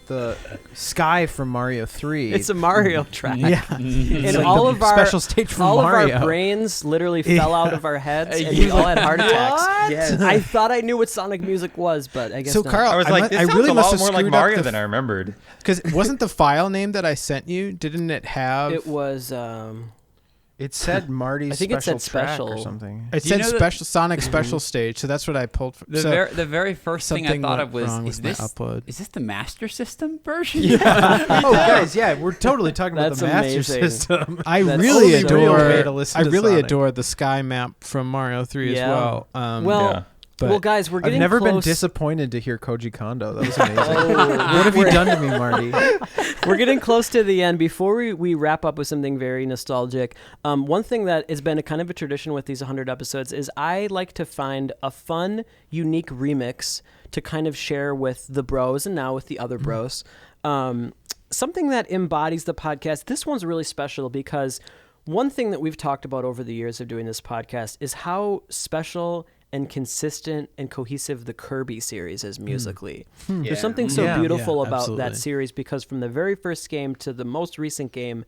the sky from Mario 3. it's a Mario track. yeah. And It's like all the of our special stage from all Mario. of our brains literally fell out of our heads, and we all had heart attacks. Yes. I thought I knew what Sonic music was, but I guess So not. Carl, I was like, this I sounds really a must lot have more like screwed up Mario the than I remembered. because wasn't the file name that I sent you? Didn't it have? It was It said Marty's I think it special said track or special. something. It Do you said know that- special Sonic special stage, so that's what I pulled. The very first thing I something thought went of was, wrong is with my this upload. is this the Master System version? Oh, guys, yeah, we're totally talking about That's the Master amazing. System. I That's really only real adore. way to listen I to really Sonic. adore the sky map from Mario 3 Yeah. as well. well, Yeah. but well, guys, we're I've getting never been close. disappointed to hear Koji Kondo. That was amazing. Oh, what have you done to me, Marty? We're getting close to the end. Before we wrap up with something very nostalgic, one thing that has been a kind of a tradition with these 100 episodes is I like to find a fun, unique remix to kind of share with the bros and now with the other bros. Something that embodies the podcast. This one's really special because one thing that we've talked about over the years of doing this podcast is how special and consistent and cohesive the Kirby series is musically. Yeah. There's something so Yeah. beautiful Yeah, about absolutely. that series because from the very first game to the most recent game,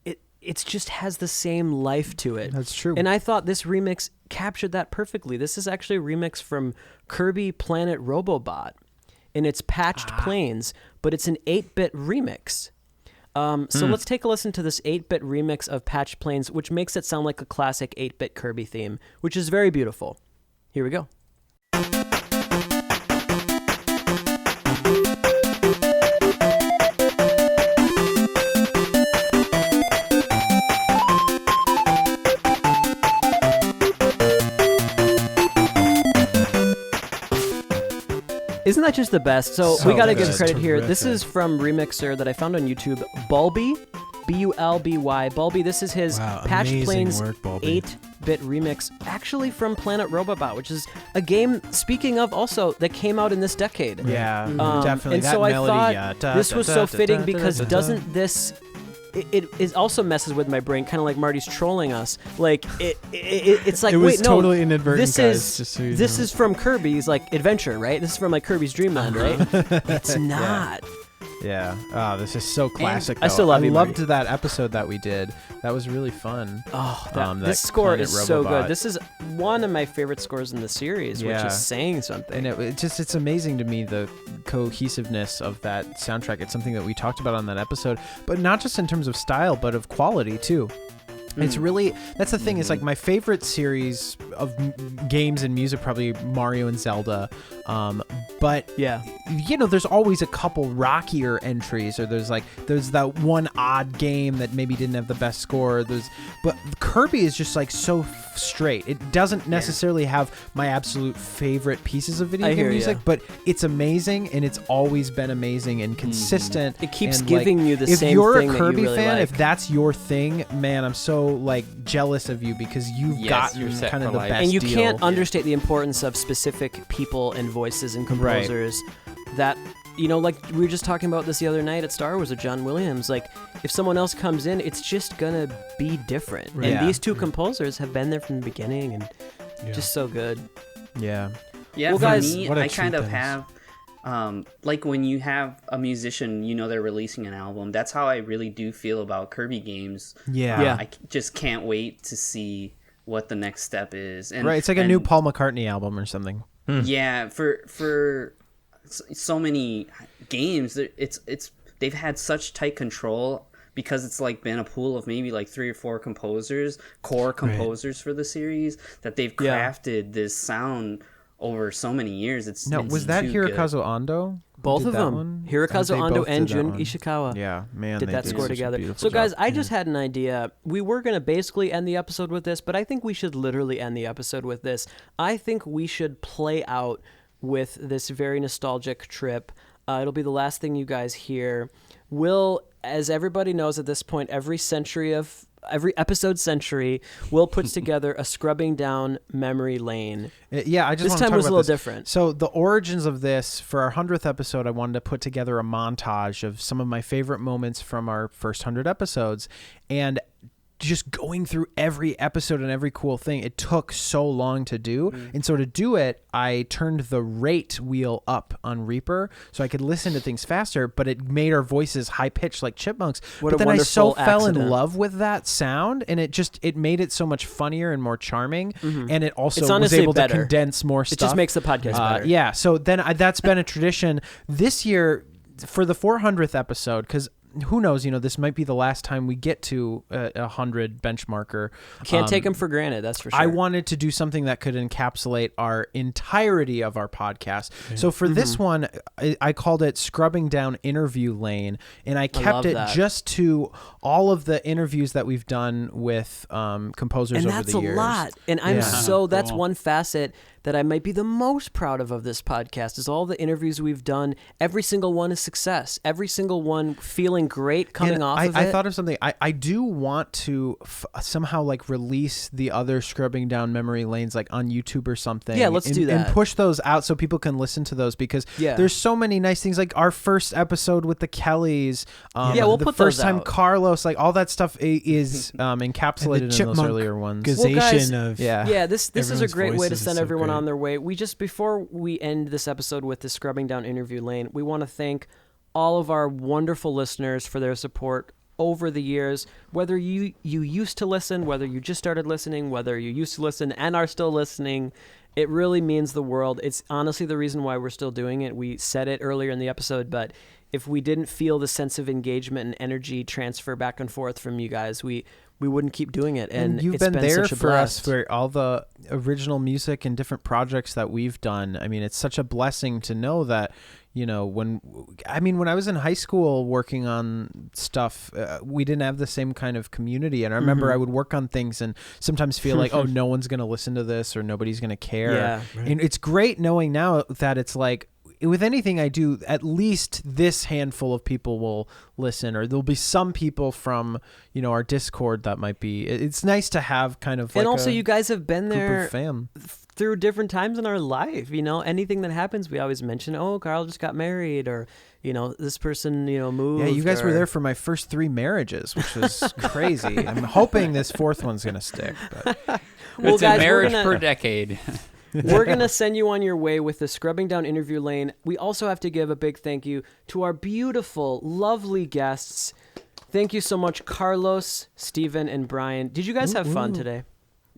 it just has the same life to it. That's true. And I thought this remix captured that perfectly. This is actually a remix from Kirby Planet Robobot, and it's patched planes, but it's an 8-bit remix. So let's take a listen to this 8-bit remix of Patched Planes, which makes it sound like a classic 8-bit Kirby theme, which is very beautiful. Here we go. Isn't that just the best? So we got to give good. credit here. This Terrific. is from Remixer that I found on YouTube. Bulby, B-U-L-B-Y. Bulby, this is his Wow, Patched amazing Planes work, Bulby. 8-bit remix, actually from Planet Robobot, which is a game, speaking of also, that came out in this decade. Yeah, Um, definitely. And that so I melody, thought yeah. Da, this da, was da, so da, fitting da, because da, da, doesn't this... It also messes with my brain, kind of like Marty's trolling us. Like it's like It was wait, no, totally inadvertent, this guys, is just so you this know. is from Kirby's like adventure, right? This is from like Kirby's Dream Land, right? It's not. Yeah. Oh, this is so classic. I still though. love you, I loved Marty. that episode that we did. That was really fun. Oh, that this score Planet is so Robobot. good. This is one of my favorite scores in the series, which Yeah. is saying something. And it's amazing to me, the cohesiveness of that soundtrack. It's something that we talked about on that episode, but not just in terms of style, but of quality too. It's really, that's the thing, is like my favorite series of games and music, probably Mario and Zelda. But yeah, you know, there's always a couple rockier entries, or there's that one odd game that maybe didn't have the best score. But Kirby is just like so straight. It doesn't necessarily have my absolute favorite pieces of video I game hear music, ya. but it's amazing, and it's always been amazing and consistent. It keeps and, giving like, you the if same you're thing a that you Kirby really fan, like. if that's your thing, man, I'm so like jealous of you because you've Yes, you're gotten set kind of for the life. best and you deal. can't understate the importance of specific people and voices and Right. composers that, you know, like we were just talking about this the other night at Star Wars with John Williams. Like, if someone else comes in, it's just gonna be different. Right. And Yeah. these two composers have been there from the beginning and just so good. Yeah. Yeah, Well, for guys, me, what a I kind treat of that is. have, like when you have a musician, you know they're releasing an album. That's how I really do feel about Kirby games. Yeah. Yeah. Just can't wait to see what the next step is. And, Right, it's like a and- new Paul McCartney album or something. Yeah, for so many games, they've had such tight control because it's like been a pool of maybe like 3 or 4 core composers for the series, that they've Yeah. crafted this sound over so many years. It's Was that too good. Hirokazu Ando? Both Did of that them, one? Hirokazu They Ando both and did that Jun one. Ishikawa. Yeah, man, did they that score such a together. beautiful So, guys, job. I just had an idea. We were going to basically end the episode with this, but I think we should literally end the episode with this. I think we should play out with this very nostalgic trip. It'll be the last thing you guys hear. As everybody knows at this point, every century of every episode century, Will puts together a scrubbing down memory lane. Yeah, I just this want to time talk was a about little this. different. So the origins of this, for our 100th episode, I wanted to put together a montage of some of my favorite moments from our first 100 episodes, and just going through every episode and every cool thing, it took so long to do. And so to do it, I turned the rate wheel up on Reaper so I could listen to things faster, but it made our voices high pitched like chipmunks. What but a then I so wonderful fell in accident. love with that sound, and it made it so much funnier and more charming. And it also It's was honestly able better. to condense more stuff. It just makes the podcast better. Yeah. So then that's been a tradition this year for the 400th episode, because who knows, this might be the last time we get to a 100 benchmarker. Can't take them for granted, that's for sure. I wanted to do something that could encapsulate our entirety of our podcast. So for this one, I called it Scrubbing Down Interview Lane, and I kept love it that. just to all of the interviews that we've done with composers and over that's the a years. lot. And I'm Yeah. that's Cool. one facet that I might be the most proud of this podcast is all the interviews we've done. Every single one is success. Every single one feeling great coming And off of I it. thought of something. I do want to somehow like release the other Scrubbing Down memory lanes like on YouTube or something. Yeah, let's do that. And push those out so people can listen to those, because Yeah. there's so many nice things, like our first episode with the Kellys. Yeah, we'll the put first those time out. Carlos, like all that stuff is encapsulated in those chipmunk earlier ones. Well, guys, of Yeah. This is a Everyone's great way to voices is send so everyone great. on their way. We just, before we end this episode with the Scrubbing Down Interview Lane, we want to thank all of our wonderful listeners for their support over the years. Whether you used to listen, whether you just started listening, whether you used to listen and are still listening, it really means the world. It's honestly the reason why we're still doing it. We said it earlier in the episode, but if we didn't feel the sense of engagement and energy transfer back and forth from you guys, we wouldn't keep doing it. And you've it's been there such a for us blast. for all the original music and different projects that we've done. I mean, it's such a blessing to know that, when I was in high school working on stuff, we didn't have the same kind of community. And I remember I would work on things and sometimes feel like, oh, no one's going to listen to this or nobody's going to care. Yeah. And it's great knowing now that it's like, with anything I do, at least this handful of people will listen, or there'll be some people from, our Discord that might be. It's nice to have kind of like and also a you guys have been group there of fam. through different times in our life. Anything that happens, we always mention, oh, Carl just got married, or this person moved. Yeah, you guys were or- there for my first 3 marriages, which was crazy. I'm hoping this 4th one's gonna stick. But Well, It's guys, a marriage we're gonna, per decade. we're gonna send you on your way with the Scrubbing Down Interview Lane. We also have to give a big thank you to our beautiful, lovely guests. Thank you so much, Carlos, Steven, and Brian. Did you guys have fun today?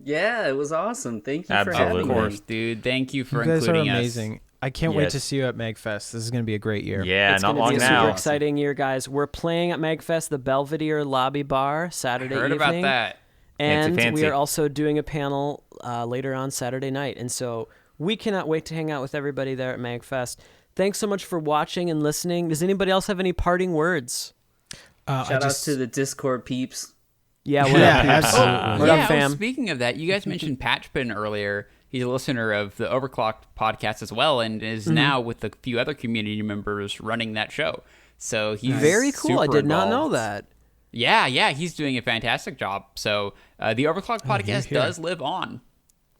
Yeah, it was awesome. Thank you for Absolutely. having Of me. course, dude. Thank you for you guys are including amazing. us. I can't wait Yes. to see you at MagFest. This is gonna be a great year. Yeah, It's not going long to be a now. super exciting year, guys. We're playing at MagFest, the Belvedere Lobby Bar, Saturday Heard evening. about that. And Fancy. we are also doing a panel later on Saturday night. And so we cannot wait to hang out with everybody there at MagFest. Thanks so much for watching and listening. Does anybody else have any parting words? Shout out to the Discord peeps. Yeah, what Yeah, up, peeps? absolutely. What yeah, up, fam? Speaking of that, you guys mentioned Patchpin earlier. He's a listener of the Overclocked podcast as well, and is now with a few other community members running that show. So he's Very cool. I super did not know involved. that. Yeah, he's doing a fantastic job. So the Overclocked podcast does live on.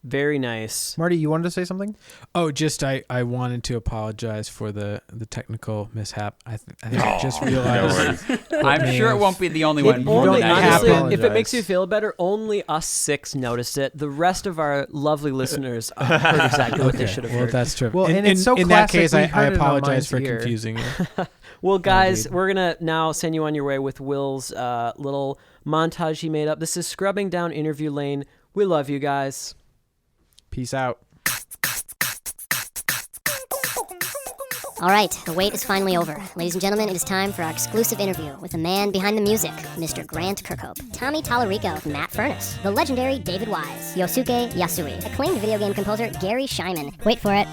Very nice. Marty, you wanted to say something? Oh, just I wanted to apologize for the technical mishap. I think I just realized. I'm sure it won't be the only one. Only, don't have to honestly, apologize. if it makes you feel better, only us 6 noticed it. The rest of our lovely listeners heard exactly what they should have Well, heard. that's true. Well, in, and it's so in that classic, case, we I heard it on apologize Mine's for Ear. confusing you. Well, guys, we're going to now send you on your way with Will's little montage he made up. This is Scrubbing Down Interview Lane. We love you guys. Peace out. All right, the wait is finally over. Ladies and gentlemen, it is time for our exclusive interview with the man behind the music, Mr. Grant Kirkhope, Tommy Tallarico, Matt Furness, the legendary David Wise, Yosuke Yasui, acclaimed video game composer Gary Scheinman. Wait for it,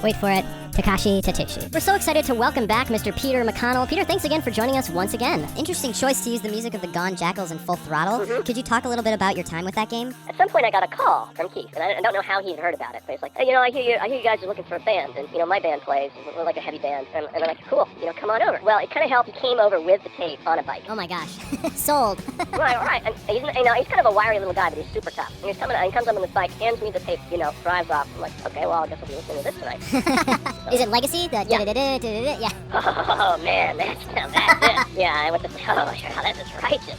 Takashi Tateishi. We're so excited to welcome back Mr. Peter McConnell. Peter, thanks again for joining us once again. Interesting choice to use the music of the Gone Jackals in Full Throttle. Could you talk a little bit about your time with that game? At some point, I got a call from Keith, and I don't know how he'd heard about it, but he's like, hey, I hear you guys are looking for a band, and, my band plays. We're like a heavy band. And I'm like, cool, come on over. Well, it kind of helped. He came over with the tape on a bike. Oh my gosh. Sold. Right. And he's kind of a wiry little guy, but he's super tough. And he comes up on this bike, hands me the tape, drives off. I'm like, okay, well, I guess I'll be listening to this tonight. So. Is it Legacy? Yeah. Oh, man, that's it. Yeah, I went to that is righteous,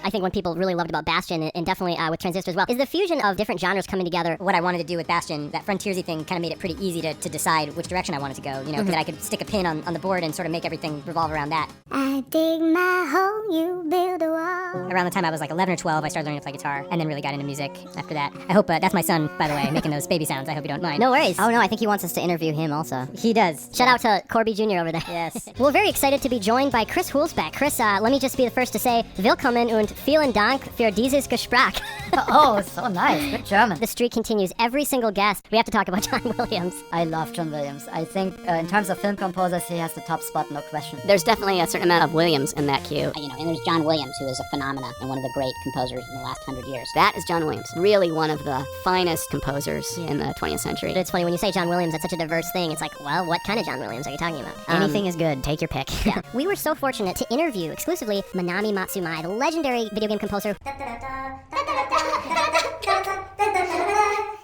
I think what people really loved about Bastion, and definitely with Transistor as well, is the fusion of different genres coming together. What I wanted to do with Bastion, that frontiersy thing kind of made it pretty easy to decide which direction I wanted to go, because I could stick a pin on the board and sort of make everything revolve around that. I dig my hole, you build a wall. Around the time I was like 11 or 12, I started learning to play guitar, and then really got into music after that. I hope, that's my son, by the way, making those baby sounds. I hope you don't mind. No worries. Oh no, I think he wants us to interview him also. He does. Shout out to Kirby Jr. over there. Yes. We're very excited to be joined by Chris Hulsbeck. Chris, let me just be the first to say, willkommen und vielen Dank für dieses Gespräch. Oh, so nice. Good German. The streak continues. Every single guest, we have to talk about John Williams. I love John Williams. I think in terms of film composers, he has the top spot, no question. There's definitely a certain amount of Williams in that queue. And there's John Williams, who is a phenomenon and one of the great composers in the last 100 years. That is John Williams. Really one of the finest composers in the 20th century. It's funny, when you say John Williams, that's such a diverse thing. It's like, well, what kind of John Williams are you talking about? Anything is good. Take your pick. Yeah. We were so fortunate to interview exclusively Manami Matsumai, the legendary video game composer.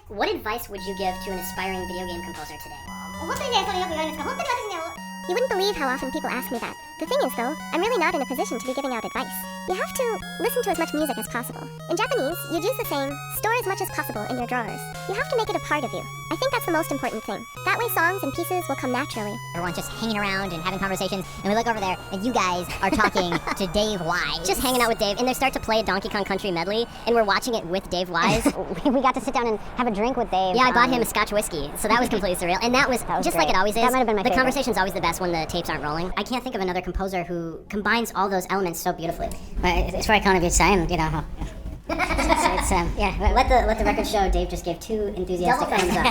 What advice would you give to an aspiring video game composer today? You wouldn't believe how often people ask me that. The thing is, though, I'm really not in a position to be giving out advice. You have to listen to as much music as possible. In Japanese, you'd use the saying, store as much as possible in your drawers. You have to make it a part of you. I think that's the most important thing. That way songs and pieces will come naturally. Everyone's just hanging around and having conversations, and we look over there, and you guys are talking to Dave Wise. Just hanging out with Dave, and they start to play a Donkey Kong Country medley, and we're watching it with Dave Wise. We got to sit down and have a drink with Dave. Yeah, I bought him a Scotch whiskey, so that was completely surreal. And that was just great. like it always is. That might have been my The favorite. conversation's always the best when the tapes aren't rolling. I can't think of another composer who combines all those elements so beautifully. It's very kind of you saying, Yeah, let the record show Dave just gave 2 enthusiastic thumbs up.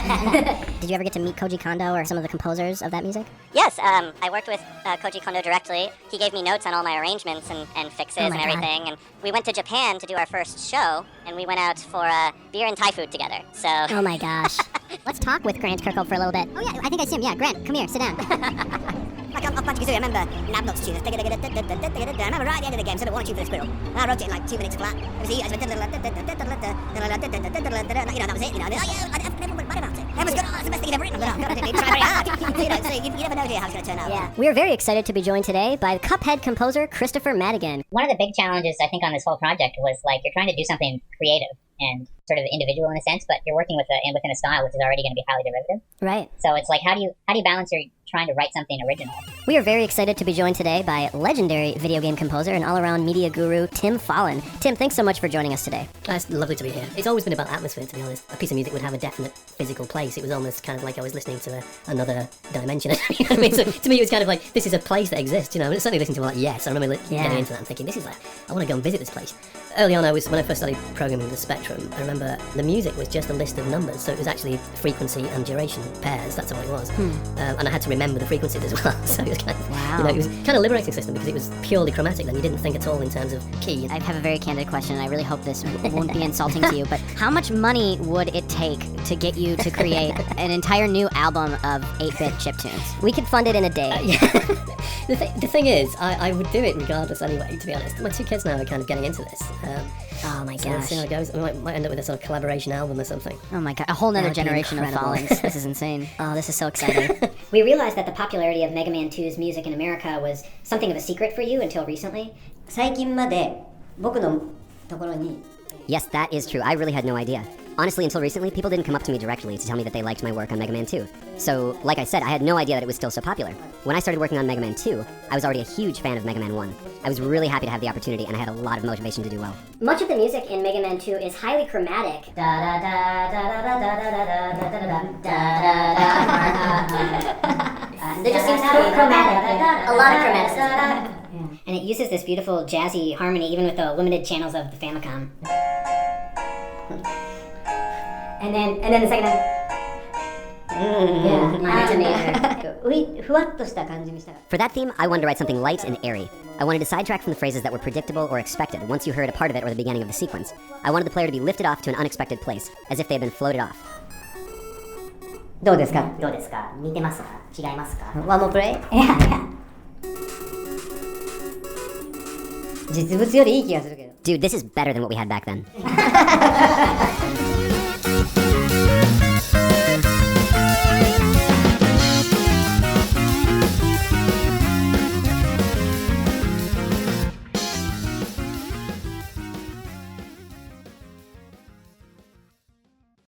Did you ever get to meet Koji Kondo or some of the composers of that music? Yes, I worked with Koji Kondo directly. He gave me notes on all my arrangements and fixes and everything. And we went to Japan to do our first show, and we went out for beer and Thai food together. So. Oh my gosh. Let's talk with Grant Kirkhope for a little bit. Oh yeah, I think I see him. Yeah, Grant, come here, sit down. Like off Banjo Kazooie, I remember Nabnot's tune. I remember right at the end of the game, said 1 or 2 for the squirrel. And I wrote it in like 2 minutes flat. It was that was it. I never went mad about it. It was good. That's the best thing you've ever written. I didn't try very hard. So you never know how it's going to turn out. Yeah. We are very excited to be joined today by Cuphead composer Christopher Madigan. One of the big challenges, I think, on this whole project was you're trying to do something creative and sort of individual in a sense, but you're working within a style which is already going to be highly derivative. Right. So it's how do you balance your trying to write something original? We are very excited to be joined today by legendary video game composer and all-around media guru Tim Fallon. Tim, thanks so much for joining us today. It's lovely to be here. It's always been about atmosphere, to be honest. A piece of music would have a definite physical place. It was almost kind of like I was listening to another dimension. You know what I mean? So to me, it was kind of like, this is a place that exists. And certainly listening to Yes. I remember getting into that and thinking, this is I want to go and visit this place. Early on, when I first started programming the Spectrum, I remember the music was just a list of numbers, so it was actually frequency and duration pairs. That's all it was, and I had to remember the frequencies as well. So it was kind of, it was kind of a liberating system because it was purely chromatic. Then you didn't think at all in terms of key. I have a very candid question, and I really hope this won't be insulting to you. But how much money would it take to get you to create an entire new album of 8-bit chiptunes? We could fund it in a day. The thing is, I would do it regardless anyway, to be honest. My 2 kids now are kind of getting into this. Oh my so gosh. Let's see how it goes. We might end up with a sort of collaboration album or something. Oh my god, a whole nother generation of incredible. Fallons. This is insane. Oh, this is so exciting. We realized that the popularity of Mega Man 2's music in America was something of a secret for you until recently. Yes, that is true. I really had no idea. Honestly, until recently, people didn't come up to me directly to tell me that they liked my work on Mega Man 2. So, like I said, I had no idea that it was still so popular. When I started working on Mega Man 2, I was already a huge fan of Mega Man 1. I was really happy to have the opportunity, and I had a lot of motivation to do well. Much of the music in Mega Man 2 is highly chromatic. There just seems to be chromatic. A lot of chromaticism. And it uses this beautiful jazzy harmony, even with the limited channels of the Famicom. And then the second time. For that theme, I wanted to write something light and airy. I wanted to sidetrack from the phrases that were predictable or expected once you heard a part of it or the beginning of the sequence. I wanted the player to be lifted off to an unexpected place, as if they had been floated off. どうですか似てますか違いますか One more play? 実物よりいい気がするけど Dude, this is better than what we had back then.